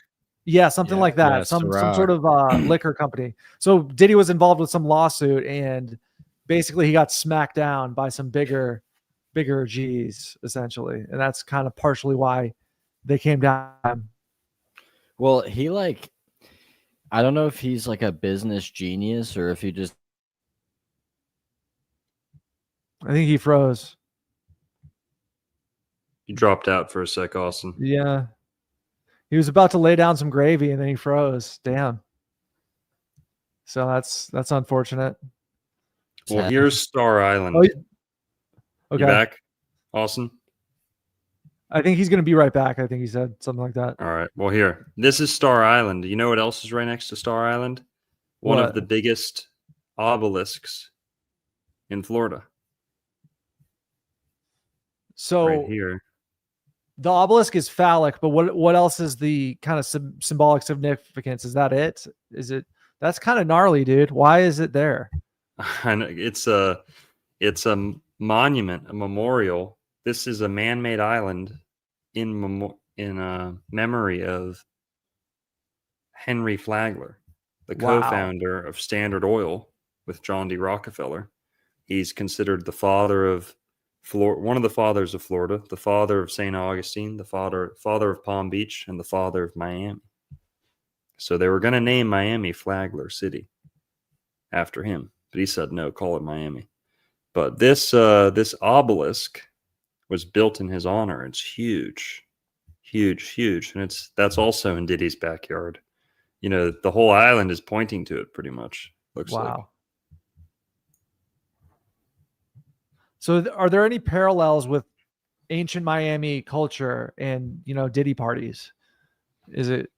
Yeah, something like that. Yeah, some Ciroc. sort of liquor company. So Diddy was involved with some lawsuit, and basically he got smacked down by some bigger G's essentially, and that's kind of partially why they came down. Well, he like, I don't know if he's like a business genius or if he just. I think he froze. You dropped out for a sec, Austin. Yeah, he was about to lay down some gravy, and then he froze. Damn. So that's unfortunate. Well, here's Star Island. Oh, okay. You back, Austin? I think he's going to be right back. I think he said something like that. All right. Well, here. This is Star Island. You know what else is right next to Star Island? One What? of the biggest obelisks in Florida. So right here. the obelisk is phallic, but what else is the kind of symbolic significance? Is that it? Is it? That's kind of gnarly, dude. Why is it there? I know, it's a monument, a memorial. This is a man-made island in memory of Henry Flagler, the Wow. co-founder of Standard Oil with John D. Rockefeller. He's considered the father of one of the fathers of Florida, the father of St. Augustine, the father of Palm Beach, and the father of Miami. So they were going to name Miami Flagler City after him, but he said no, call it Miami. But this obelisk was built in his honor. It's huge, and that's also in Diddy's backyard. You know, the whole island is pointing to it pretty much. Looks like. Wow. So are there any parallels with ancient Miami culture and, you know, Diddy parties? Is it?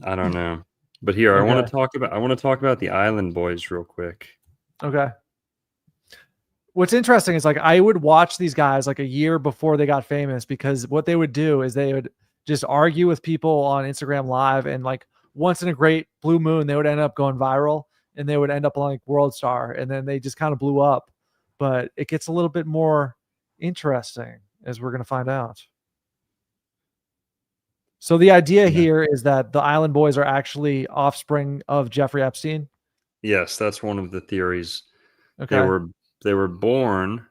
I don't know. But here, Okay. I want to talk about the Island Boys real quick. Okay. What's interesting is like I would watch these guys like a year before they got famous, because what they would do is they would just argue with people on Instagram Live, and like once in a great blue moon they would end up going viral, and they would end up on like World Star, and then they just kind of blew up. But it gets a little bit more interesting, as we're going to find out. So the idea here is that the Island Boys are actually offspring of Jeffrey Epstein. Yes, that's one of the theories. Okay. They were born.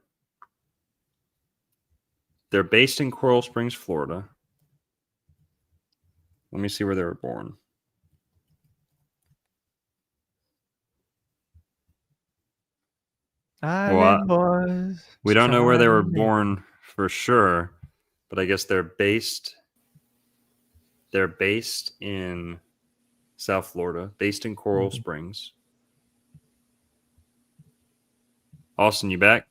They're based in Coral Springs, Florida. Let me see where they were born. Island Boys. We don't know where they were born for sure, but I guess they're based in South Florida, based in Coral Springs. Austin, you back?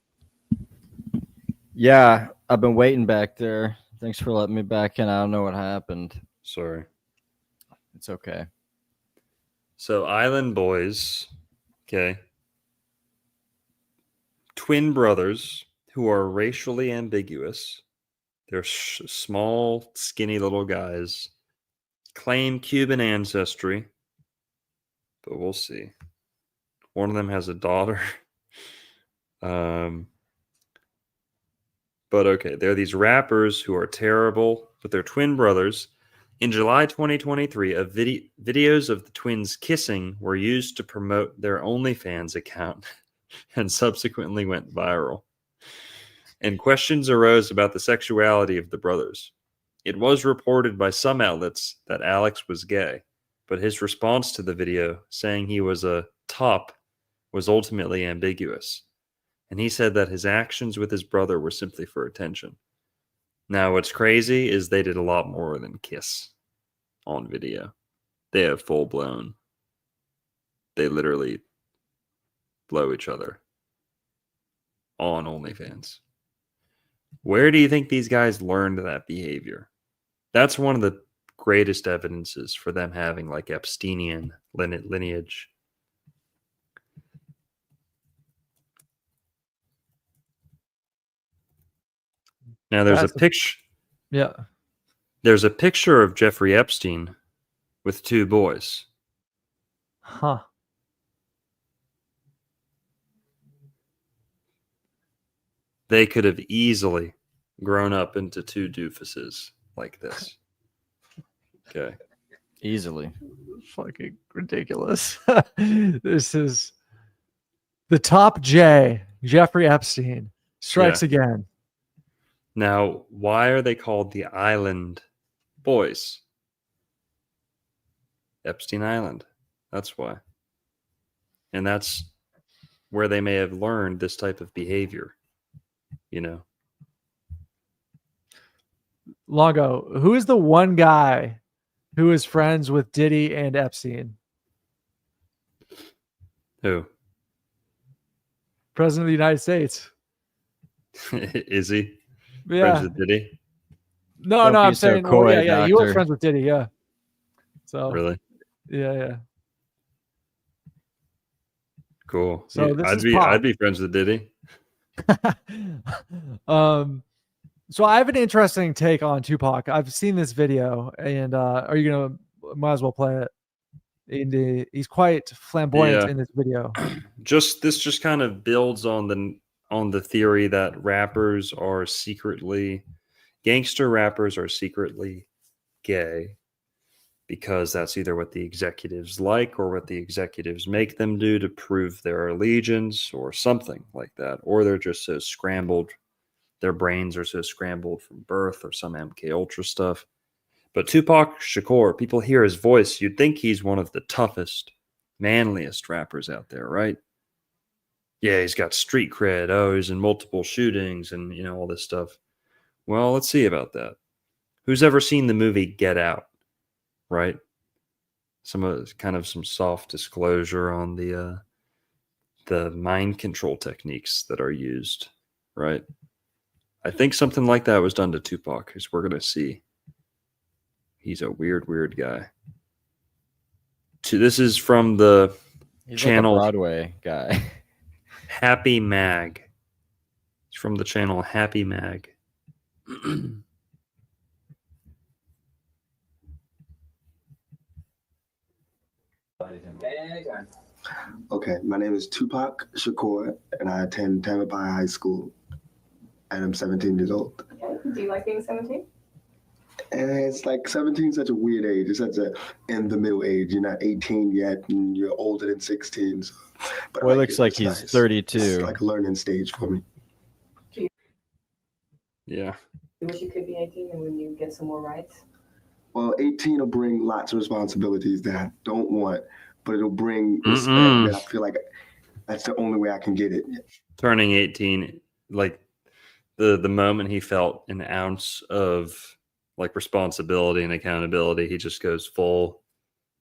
Yeah, I've been waiting back there. Thanks for letting me back in. I don't know what happened. Sorry. It's okay. So Island Boys, okay. Twin brothers who are racially ambiguous. They're small, skinny little guys. Claim Cuban ancestry, but we'll see. One of them has a daughter. But okay, they're these rappers who are terrible, but they're twin brothers. In July 2023, videos of the twins kissing were used to promote their OnlyFans account and subsequently went viral. And questions arose about the sexuality of the brothers. It was reported by some outlets that Alex was gay, but his response to the video, saying he was a top, was ultimately ambiguous. And he said that his actions with his brother were simply for attention. Now, what's crazy is they did a lot more than kiss on video. They have full blown. They literally blow each other on OnlyFans. Where do you think these guys learned that behavior? That's one of the greatest evidences for them having like Epsteinian lineage. Now there's a picture. Yeah. There's a picture of Jeffrey Epstein with two boys. Huh. They could have easily grown up into two doofuses like this. Okay. Easily. Fucking ridiculous. This is the top J, Jeffrey Epstein, strikes again. Now, why are they called the Island Boys? Epstein Island. That's why. And that's where they may have learned this type of behavior, you know. Longo, who is the one guy who is friends with Diddy and Epstein? Who? President of the United States. Is he? Yeah. Friends with Diddy? No, Don't no, be I'm so saying, coy, yeah, he was doctor. friends with Diddy, yeah. So Really? yeah. Cool. So Yeah, this is Pac. I'd be friends with Diddy. So I have an interesting take on Tupac. I've seen this video, and are you gonna? Might as well play it. He's quite flamboyant in this video. This just kind of builds on the theory that gangster rappers are secretly gay, because that's either what the executives like or what the executives make them do to prove their allegiance or something like that, or they're just so scrambled. Their brains are so scrambled from birth or some MK Ultra stuff. But Tupac Shakur, people hear his voice, you'd think he's one of the toughest, manliest rappers out there, right? Yeah, he's got street cred. Oh, he's in multiple shootings and, you know, all this stuff. Well, let's see about that. Who's ever seen the movie Get Out, right? Some soft disclosure on the mind control techniques that are used, right? I think something like that was done to Tupac, as we're going to see. He's a weird, weird guy. This is from the channel like a Broadway guy. Happy Mag. It's from the channel Happy Mag. Okay, my name is Tupac Shakur, and I attend Tamalpais High School, and I'm 17 years old. Do you like being 17? And it's like 17 is such a weird age. It's such a in the middle age. You're not 18 yet, and you're older than 16. So, but Boy, it looks like he's 32. It's like a learning stage for me. Yeah. You wish you could be 18 and when you get some more rights? Well, 18 will bring lots of responsibilities that I don't want, but it'll bring respect that I feel like that's the only way I can get it. Turning 18, like the moment he felt an ounce of like responsibility and accountability, he just goes full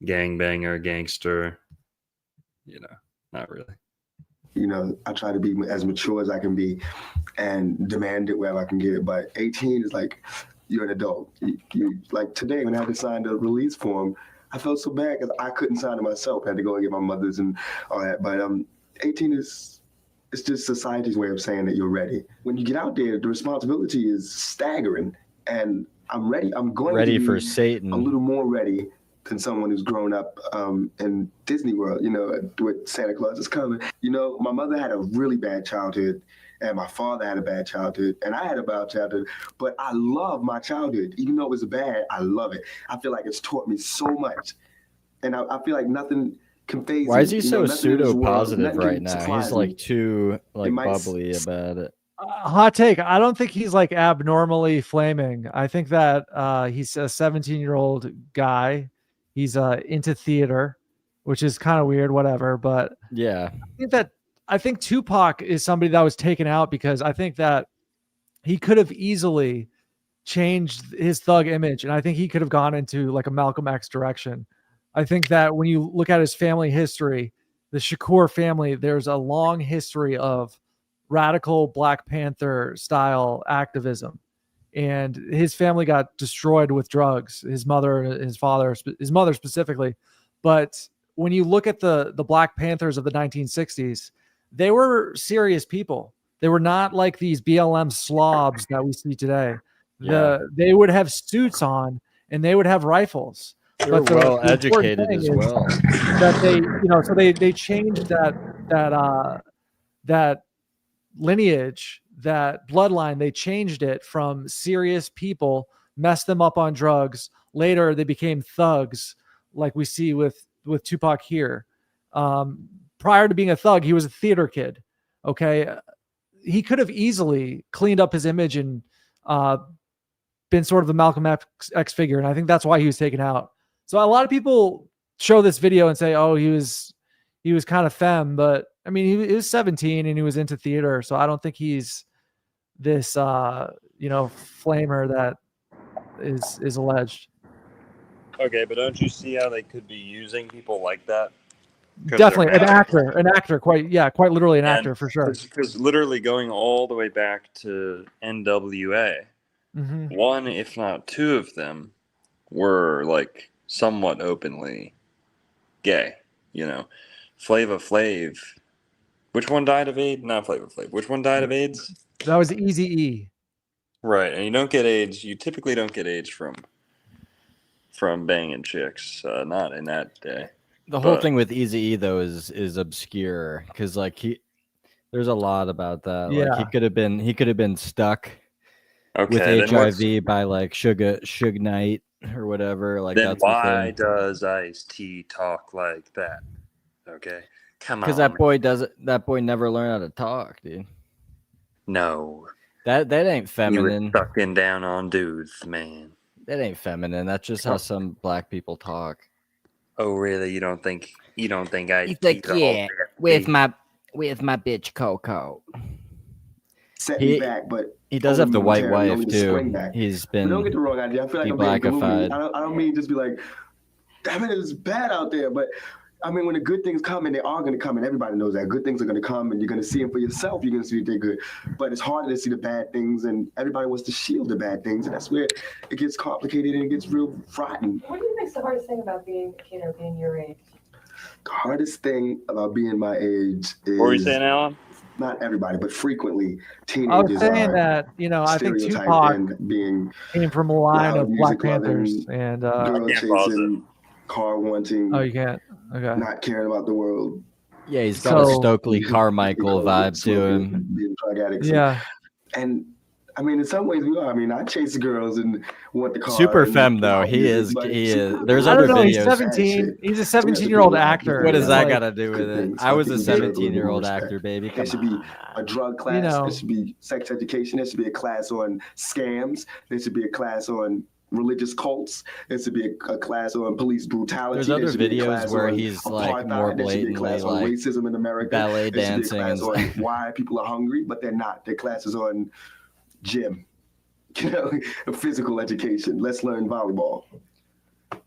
gangbanger, gangster. You know, not really. You know, I try to be as mature as I can be and demand it wherever I can get it. But 18 is like, you're an adult. You like today when I had to sign the release form, I felt so bad because I couldn't sign it myself. I had to go and get my mother's and all that. But 18 it's just society's way of saying that you're ready. When you get out there, the responsibility is staggering. And I'm ready. I'm going ready to be for Satan. A little more ready than someone who's grown up in Disney World, you know, with Santa Claus is coming. You know, my mother had a really bad childhood, and my father had a bad childhood, and I had a bad childhood, but I love my childhood. Even though it was bad, I love it. I feel like it's taught me so much, and I feel like nothing can phase me. Why is he so nothing in this world, pseudo-positive nothing right can now? surprise He's like me. too like might bubbly about it. Hot take. I don't think he's like abnormally flaming. I think that he's a 17-year-old guy. He's into theater, which is kind of weird, whatever. But yeah, I think Tupac is somebody that was taken out because I think that he could have easily changed his thug image. And I think he could have gone into like a Malcolm X direction. I think that when you look at his family history, the Shakur family, there's a long history of radical Black Panther style activism. And his family got destroyed with drugs, his mother, his father, his mother specifically. But when you look at the Black Panthers of the 1960s, they were serious people. They were not like these BLM slobs that we see today. Yeah. They would have suits on and they would have rifles. They were well educated as well. That they, you know, so they changed that lineage, that bloodline, they changed it from serious people, messed them up on drugs. Later, they became thugs, like we see with Tupac here. Prior to being a thug, he was a theater kid. Okay. He could have easily cleaned up his image and been sort of the Malcolm X figure. And I think that's why he was taken out. So a lot of people show this video and say, oh, he was kind of femme, but I mean, he was 17 and he was into theater. So I don't think he's this, flamer that is alleged. Okay, but don't you see how they could be using people like that? Definitely an actor, quite literally an actor for sure. Because literally going all the way back to NWA, one, if not two of them were like somewhat openly gay, Flava Flav. Which one died of AIDS? Not Flava Flav. Which one died of AIDS? That was Eazy-E. Right, and you don't get AIDS. You typically don't get AIDS from banging chicks. Not in that day. The whole thing with Eazy-E though is obscure because there's a lot about that. Yeah. Like he could have been stuck with Okay, HIV by like Suge Knight or whatever. Like then that's why does Ice-T talk like that? Okay, come on. Because that boy never learned how to talk, dude. No, that ain't feminine. You were sucking down on dudes, man. That ain't feminine. That's just how some black people talk. Oh, really? You don't think I? He's like, yeah, with my bitch Coco. Set me back, but he does have the white wife only to too. swing back. He's been. But don't get the wrong idea. I feel like I'm being gloomy. I don't mean just be like, damn it, it's bad out there. But I mean, when the good things come, and they are going to come, and everybody knows that good things are going to come, and you're going to see them for yourself. You're going to see that they're good. But it's harder to see the bad things, and everybody wants to shield the bad things, and that's where it gets complicated and it gets real frightening. What do you think's the hardest thing about being your age? The hardest thing about being my age is. What were you saying, Alan? Not everybody, but frequently teenagers. I was saying that, I think Tupac came from a line of Black Panthers and girl chasing, car wanting. Oh, you can't. Okay. Not caring about the world. Yeah, he's got a Stokely Carmichael vibe to him. Being drug addicts. Yeah. And I mean, in some ways we are. I mean, I chase girls and want the car. Super femme though. He is. There's other videos. He's 17. He's a 17-year-old actor. What does that got to do with it? I was a 17-year-old actor, baby. There should be a drug class. There should be sex education. There should be a class on scams. There should be a class on religious cults. There should be a class on police brutality. There's other videos where he's like more blatantly like racism in America. Ballet dancing. There should be a class on why people are hungry, but they're not. Their classes on gym, physical education. Let's learn volleyball.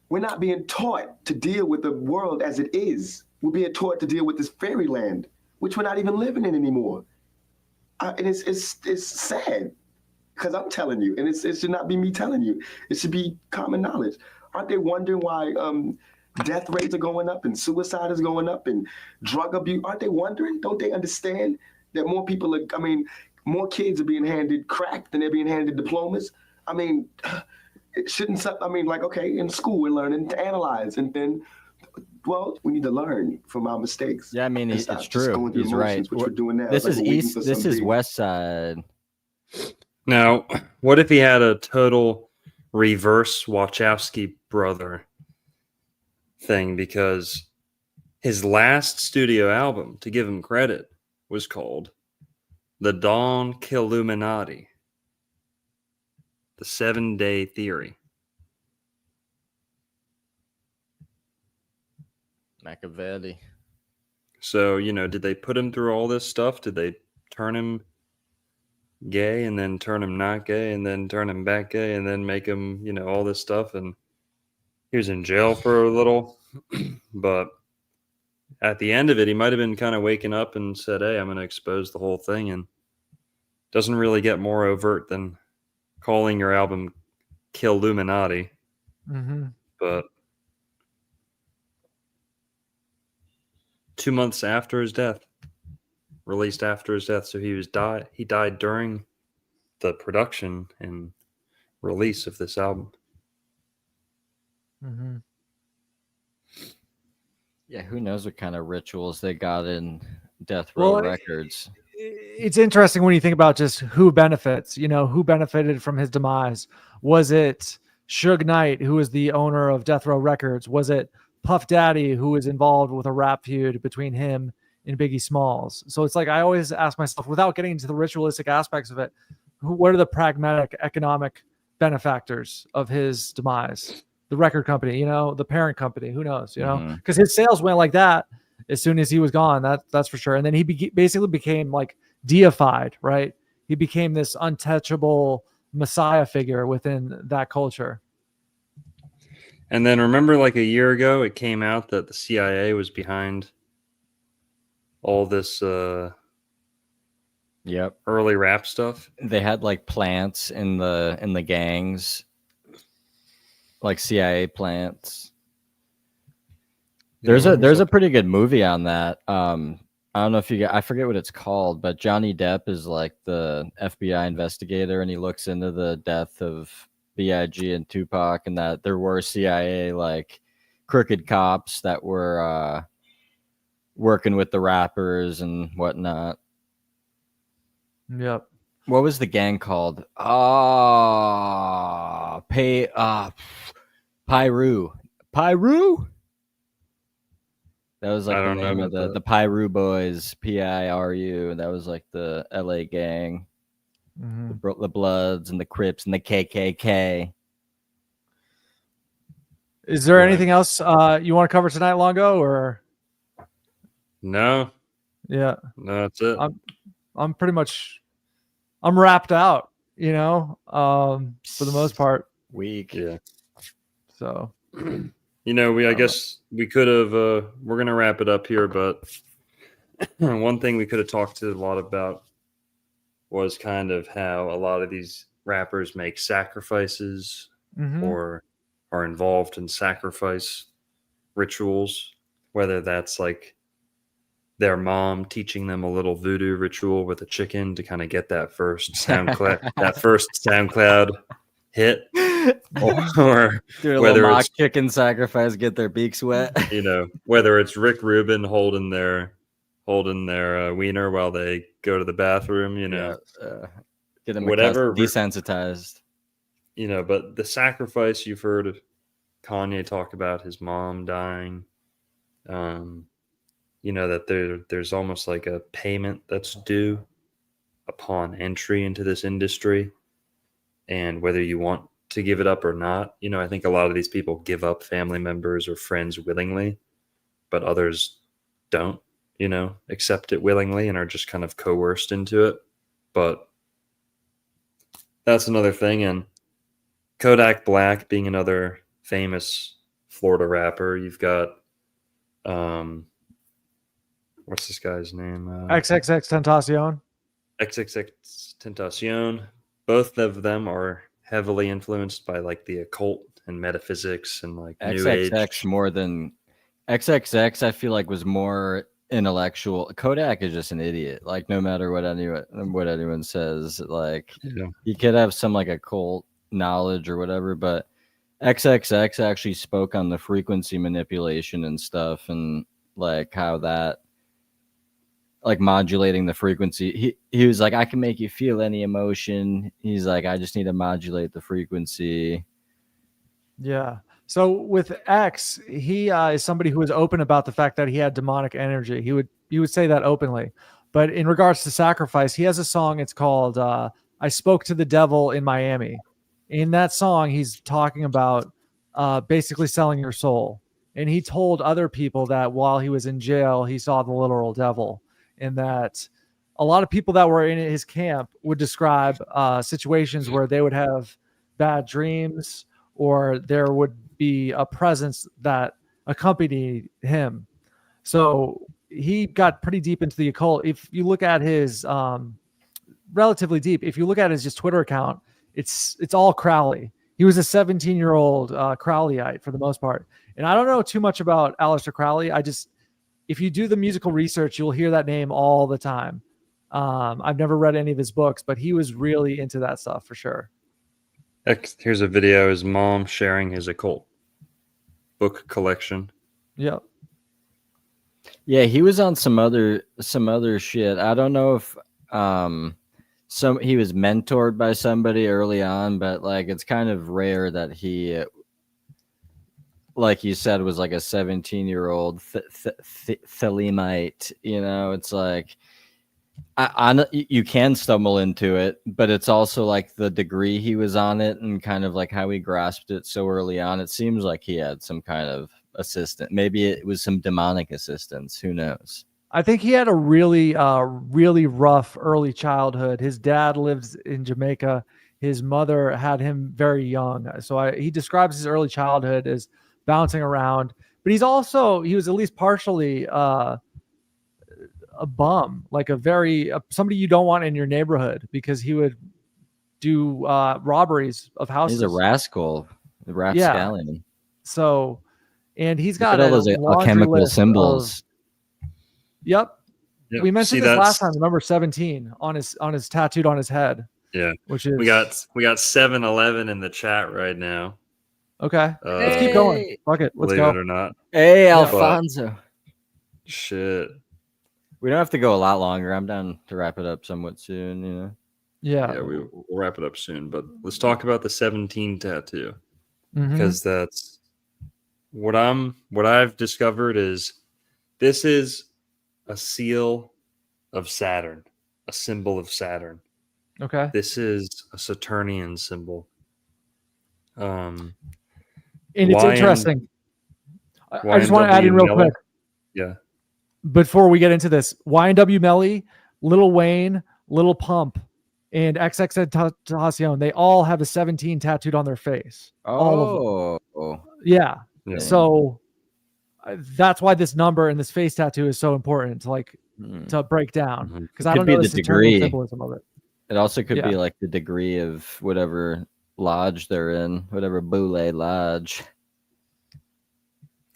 We're not being taught to deal with the world as it is. We're being taught to deal with this fairyland, which we're not even living in anymore. And it's sad, because I'm telling you, and it should not be me telling you. It should be common knowledge. Aren't they wondering why death rates are going up and suicide is going up and drug abuse? Aren't they wondering? Don't they understand that more people are, more kids are being handed crack than they're being handed diplomas? I mean, it shouldn't, okay, in school we're learning to analyze, and then, well, we need to learn from our mistakes. Yeah, it's true. He's right. Which we're doing now. This is East, this is West Side. Now, what if he had a total reverse Wachowski brother thing? Because his last studio album, to give him credit, was called The Dawn Killuminati, The 7-Day Theory. Machiavelli. So, did they put him through all this stuff? Did they turn him gay and then turn him not gay and then turn him back gay and then make him, all this stuff? And he was in jail for a little, but at the end of it, he might have been kind of waking up and said, hey, I'm going to expose the whole thing. And doesn't really get more overt than calling your album Killuminati. Mm-hmm. But 2 months after his death, released after his death. So he died during the production and release of this album. Mm-hmm. Yeah, who knows what kind of rituals they got in Death Row Records. it's interesting when you think about just who benefits, who benefited from his demise. Was it Suge Knight, who was the owner of Death Row Records? Was it Puff Daddy, who was involved with a rap feud between him and Biggie Smalls? So it's like, I always ask myself, without getting into the ritualistic aspects of it, what are the pragmatic economic benefactors of his demise? The record company, the parent company, who knows, because his sales went like that as soon as he was gone. That's for sure. And then he basically became like deified, right? He became this untouchable messiah figure within that culture. And then remember, like a year ago, it came out that the CIA was behind all this early rap stuff. They had like plants in the gangs, like CIA plants. There's a pretty good movie on that. I don't know if I forget what it's called, but Johnny Depp is like the FBI investigator, and he looks into the death of B.I.G. and Tupac, and that there were CIA like crooked cops that were working with the rappers and whatnot. Yep. What was the gang called? Pyru. That was like the name of the Pyru Boys, Piru. That was like the LA gang. The Bloods and the Crips and the KKK. Is there anything else you want to cover tonight, Longo, or? No. Yeah. No, that's it. I'm pretty much, I'm wrapped out, for the most part. Weak. Yeah. So. I guess we could have, we're going to wrap it up here, but one thing we could have talked a lot about was kind of how a lot of these rappers make sacrifices or are involved in sacrifice rituals, whether that's like their mom teaching them a little voodoo ritual with a chicken to kind of get that first SoundCloud hit, or do a whether mock it's chicken sacrifice, get their beaks wet. Whether it's Rick Rubin holding their wiener while they go to the bathroom, get them whatever, desensitized. But the sacrifice, you've heard Kanye talk about his mom dying. That there's almost like a payment that's due upon entry into this industry, and whether you want to give it up or not. I think a lot of these people give up family members or friends willingly, but others don't, accept it willingly and are just kind of coerced into it. But that's another thing. And Kodak Black being another famous Florida rapper. You've got, what's this guy's name? XXXtentacion. XXXtentacion. Both of them are heavily influenced by like the occult and metaphysics and like New Age. More than XXX, I feel like was more intellectual. Kodak is just an idiot. Like no matter what anyone says, like you could have some like occult knowledge or whatever, but XXX actually spoke on the frequency manipulation and stuff, and like how that, like modulating the frequency. He was like, I can make you feel any emotion. He's like, I just need to modulate the frequency. Yeah. So with X, he is somebody who is open about the fact that he had demonic energy. He would say that openly. But in regards to sacrifice, he has a song. It's called "I Spoke to the Devil in Miami." In that song, he's talking about basically selling your soul. And he told other people that while he was in jail, he saw the literal devil. And that a lot of people that were in his camp would describe situations where they would have bad dreams, or there would be a presence that accompanied him. So he got pretty deep into the occult. If you look at his relatively deep, if you look at his just Twitter account, it's all Crowley. He was a 17-year-old Crowleyite for the most part. And I don't know too much about Aleister Crowley. If you do the musical research, you'll hear that name all the time. I've never read any of his books, but he was really into that stuff for sure. Here's a video of his mom sharing his occult book collection. Yep. Yeah, he was on some other shit. I don't know if he was mentored by somebody early on, but like it's kind of rare that he, like you said, was like a 17-year-old Thelemite. You know, it's like you can stumble into it, but it's also like the degree he was on it and kind of like how he grasped it so early on. It seems like he had some kind of assistant. Maybe it was some demonic assistance. Who knows? I think he had a really rough early childhood. His dad lives in Jamaica. His mother had him very young. So he describes his early childhood as bouncing around, but he was at least partially a bum, like somebody you don't want in your neighborhood, because he would do robberies of houses. He's a rascal, rapscallion. So, and he's got all those alchemical symbols. Yep. We mentioned this last time. Number 17 on his tattooed on his head. Yeah. Which is we got 7-11 in the chat right now. Okay. Let's keep going. Fuck it. Let's go. Believe it or not. Hey, Alfonso. Shit. We don't have to go a lot longer. I'm down to wrap it up somewhat soon, you know. Yeah. We'll wrap it up soon, but let's talk about the 17 tattoo. Mm-hmm. Because that's what I've discovered is this is a seal of Saturn, a symbol of Saturn. Okay. This is a Saturnian symbol. And it's interesting. I just want to add in real quick. Yeah. Before we get into this, YNW Melly, Lil Wayne, Lil Pump, and XXXtentacion, they all have a 17 tattooed on their face. All of them. Yeah. So that's why this number and this face tattoo is so important to break down, because I don't know the degree symbolism of it. It also could be like the degree of whatever lodge they're in, whatever boule lodge.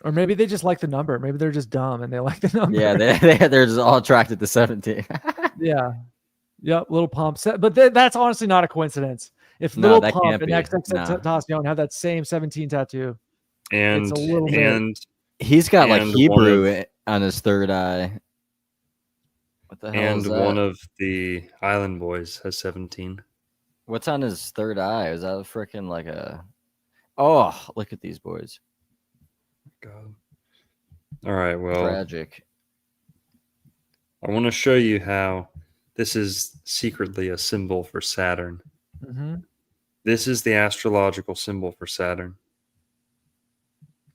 Or maybe they just like the number. Maybe they're just dumb and they like the number. Yeah, they're just all attracted to 17. Yeah. Yep, Lil Pump. But that's honestly not a coincidence. If Lil Pump and XXXtentacion have that same 17 tattoo, it's a little bit. He's got like Hebrew on his third eye. What the hell is that? One of the Island Boys has 17. What's on his third eye? Is that freaking like a... Oh, look at these boys. God. All right, well. Tragic. I want to show you how this is secretly a symbol for Saturn. Mm-hmm. This is the astrological symbol for Saturn.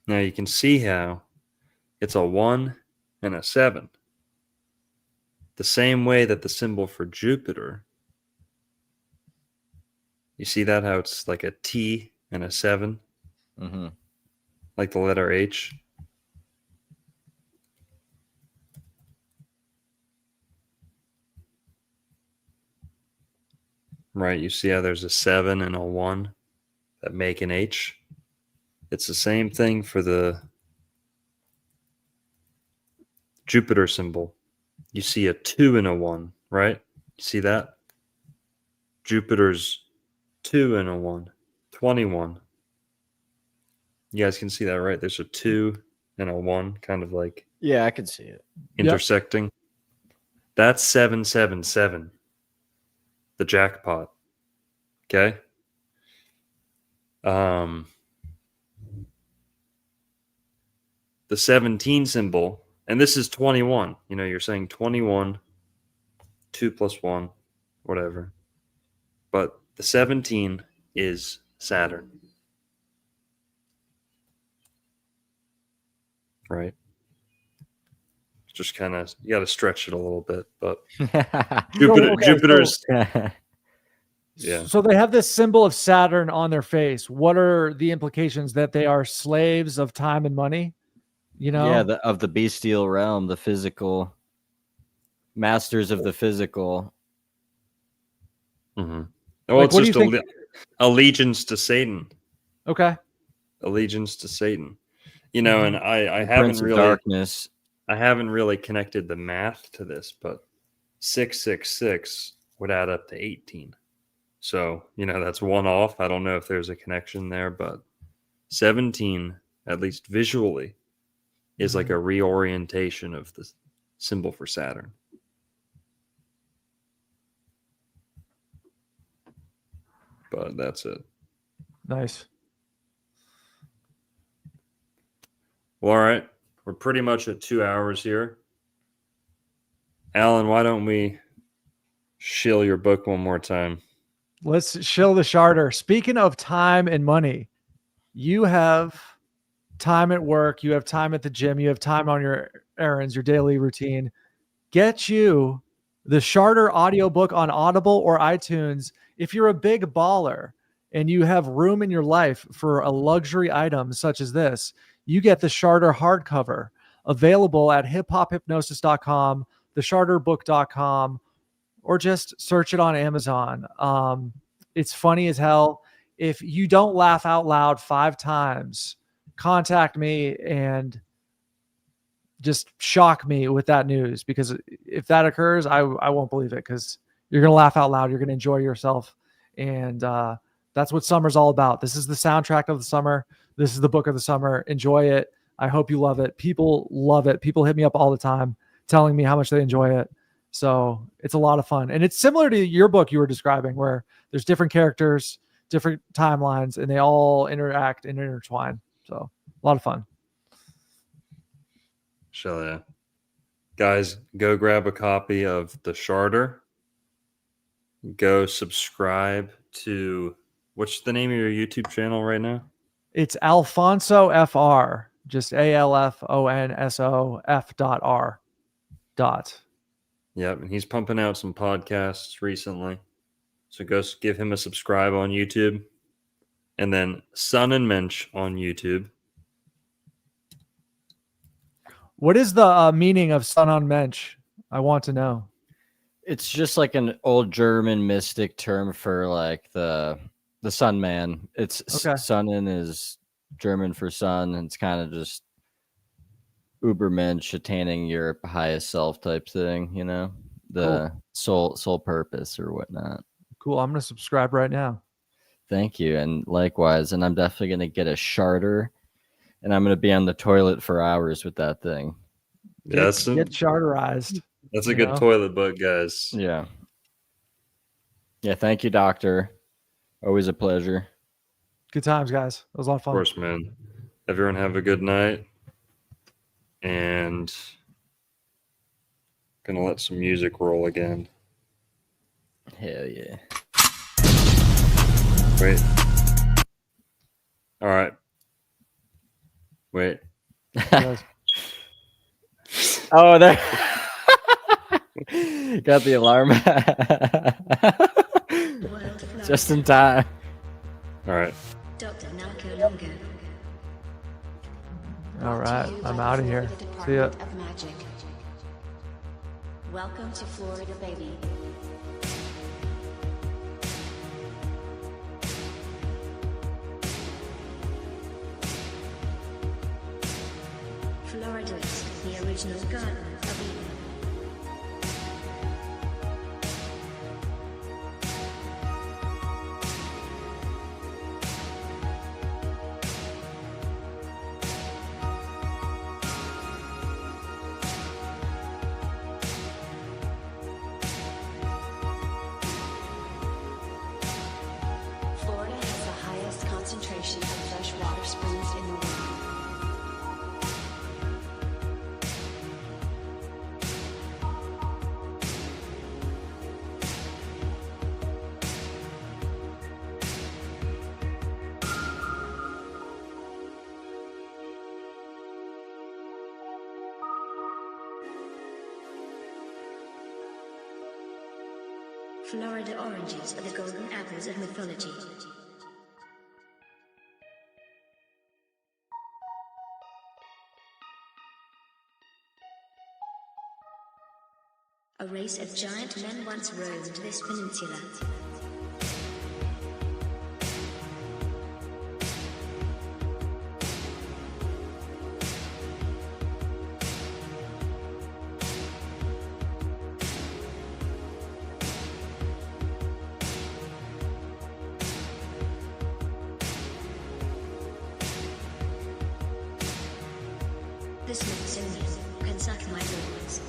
Now you can see how it's a 1 and a 7. The same way that the symbol for Jupiter. You see that, how it's like a T and a 7? Mm-hmm. Like the letter H. Right, you see how there's a 7 and a 1 that make an H? It's the same thing for the Jupiter symbol. You see a 2 and a 1, right? You see that? Jupiter's 2 and a 1, 21. You guys can see that, right? There's a 2 and a 1, kind of like... Yeah, I can see it. Intersecting. Yep. That's 777. The jackpot. Okay? The 17 symbol, and this is 21. You know, you're saying 21, 2 plus 1, whatever. But the 17 is Saturn. Right? Just kind of, you got to stretch it a little bit, but Jupiter's... Yeah. So they have this symbol of Saturn on their face. What are the implications? That they are slaves of time and money? You know? Yeah, of the bestial realm, the physical, masters of the physical. Mm-hmm. Oh, like, it's just allegiance to Satan. Okay. Allegiance to Satan. You know, and I haven't really connected the math to this, but 666 would add up to 18. So, you know, that's one off. I don't know if there's a connection there, but 17, at least visually, is like a reorientation of the symbol for Saturn. but that's it. Nice. Well, all right. We're pretty much at 2 hours here. Alan, why don't we shill your book one more time? Let's shill the charter. Speaking of time and money, you have time at work, you have time at the gym, you have time on your errands, your daily routine. Get you the Charter audiobook on Audible or iTunes. If you're a big baller and you have room in your life for a luxury item such as this, you get the Charter hardcover, available at hiphophypnosis.com, thecharterbook.com, or just search it on Amazon. It's funny as hell. If you don't laugh out loud 5 times, contact me and just shock me with that news, because if that occurs, I won't believe it, because you're going to laugh out loud. You're going to enjoy yourself. And that's what summer's all about. This is the soundtrack of the summer. This is the book of the summer. Enjoy it. I hope you love it. People love it. People hit me up all the time telling me how much they enjoy it. So it's a lot of fun. And it's similar to your book you were describing, where there's different characters, different timelines, and they all interact and intertwine. So a lot of fun. Shall yeah. Guys, go grab a copy of The Charter. Go subscribe to, what's the name of your YouTube channel right now? It's Alfonso FR, just ALFONSO F.R. Yep, and he's pumping out some podcasts recently. So go give him a subscribe on YouTube. And then Sun and Mensch on YouTube. What is the meaning of Sun on Mensch? I want to know. It's just like an old German mystic term for like the sun man. It's okay. Sonnen is German for sun, and it's kind of just Ubermensch, attaining your highest self type thing, you know, the soul purpose or whatnot. Cool. I'm going to subscribe right now. Thank you. And likewise. And I'm definitely going to get a Charter, and I'm going to be on the toilet for hours with that thing. Get charterized. That's a good toilet book, guys. Yeah. Yeah. Thank you, Doctor. Always a pleasure. Good times, guys. It was a lot of fun. Of course, man. Everyone have a good night. And gonna let some music roll again. Hell yeah. Wait. All right. Wait. Oh, there. Got the alarm. Just in time. All right. All right. I'm out of here. See ya. Welcome to Florida, baby. Florida is the original garden of Eden. Florida has the highest concentration of freshwater springs in the world. Florida oranges are the golden apples of mythology. A race of giant men once roamed this peninsula. The Smithsonian can suck my balls.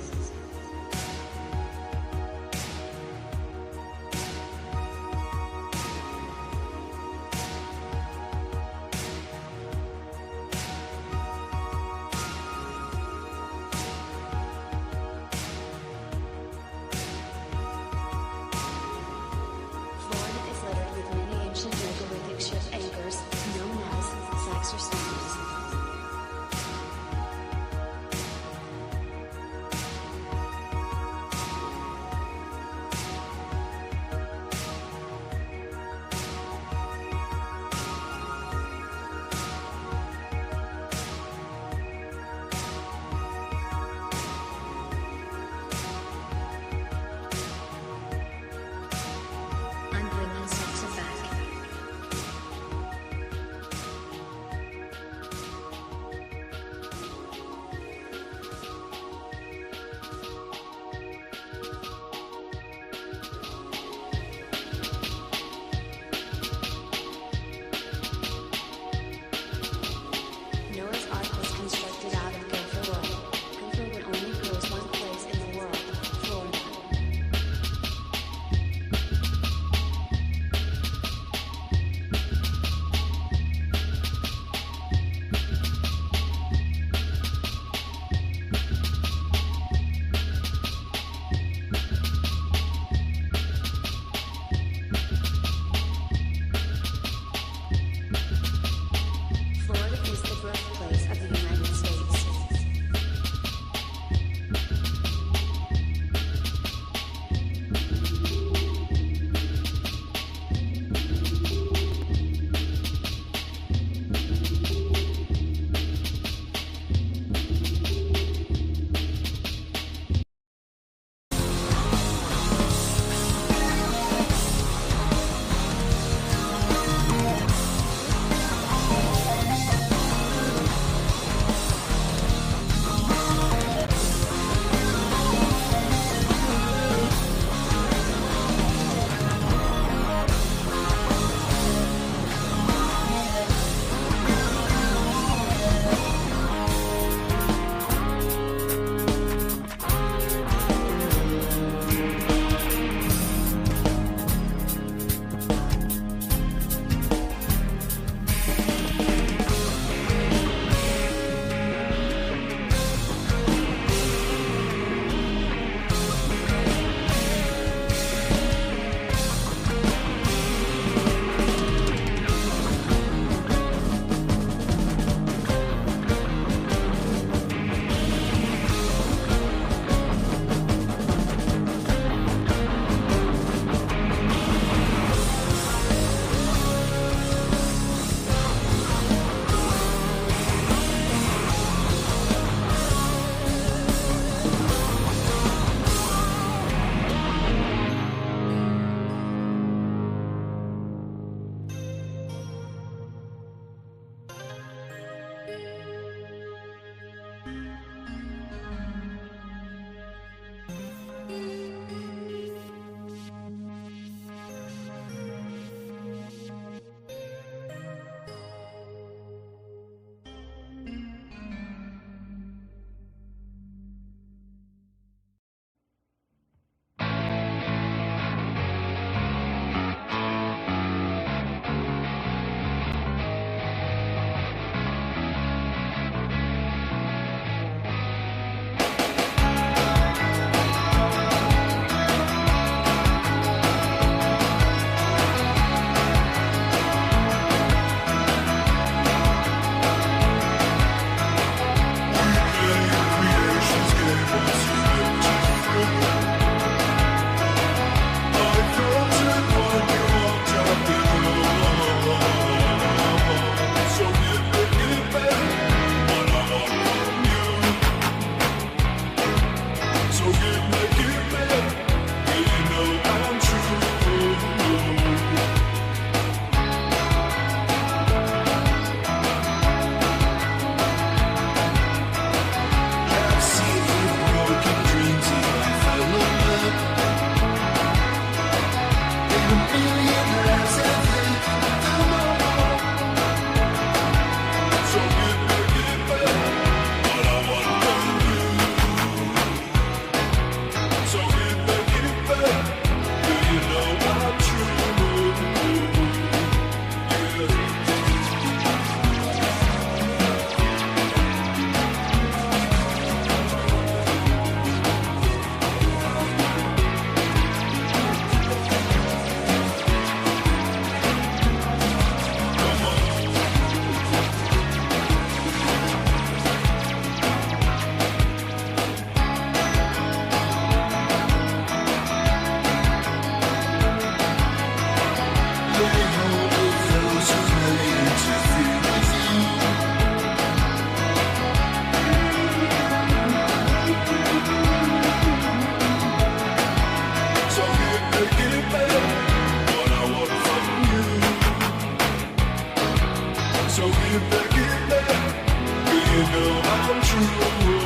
So give back, you know I'm true.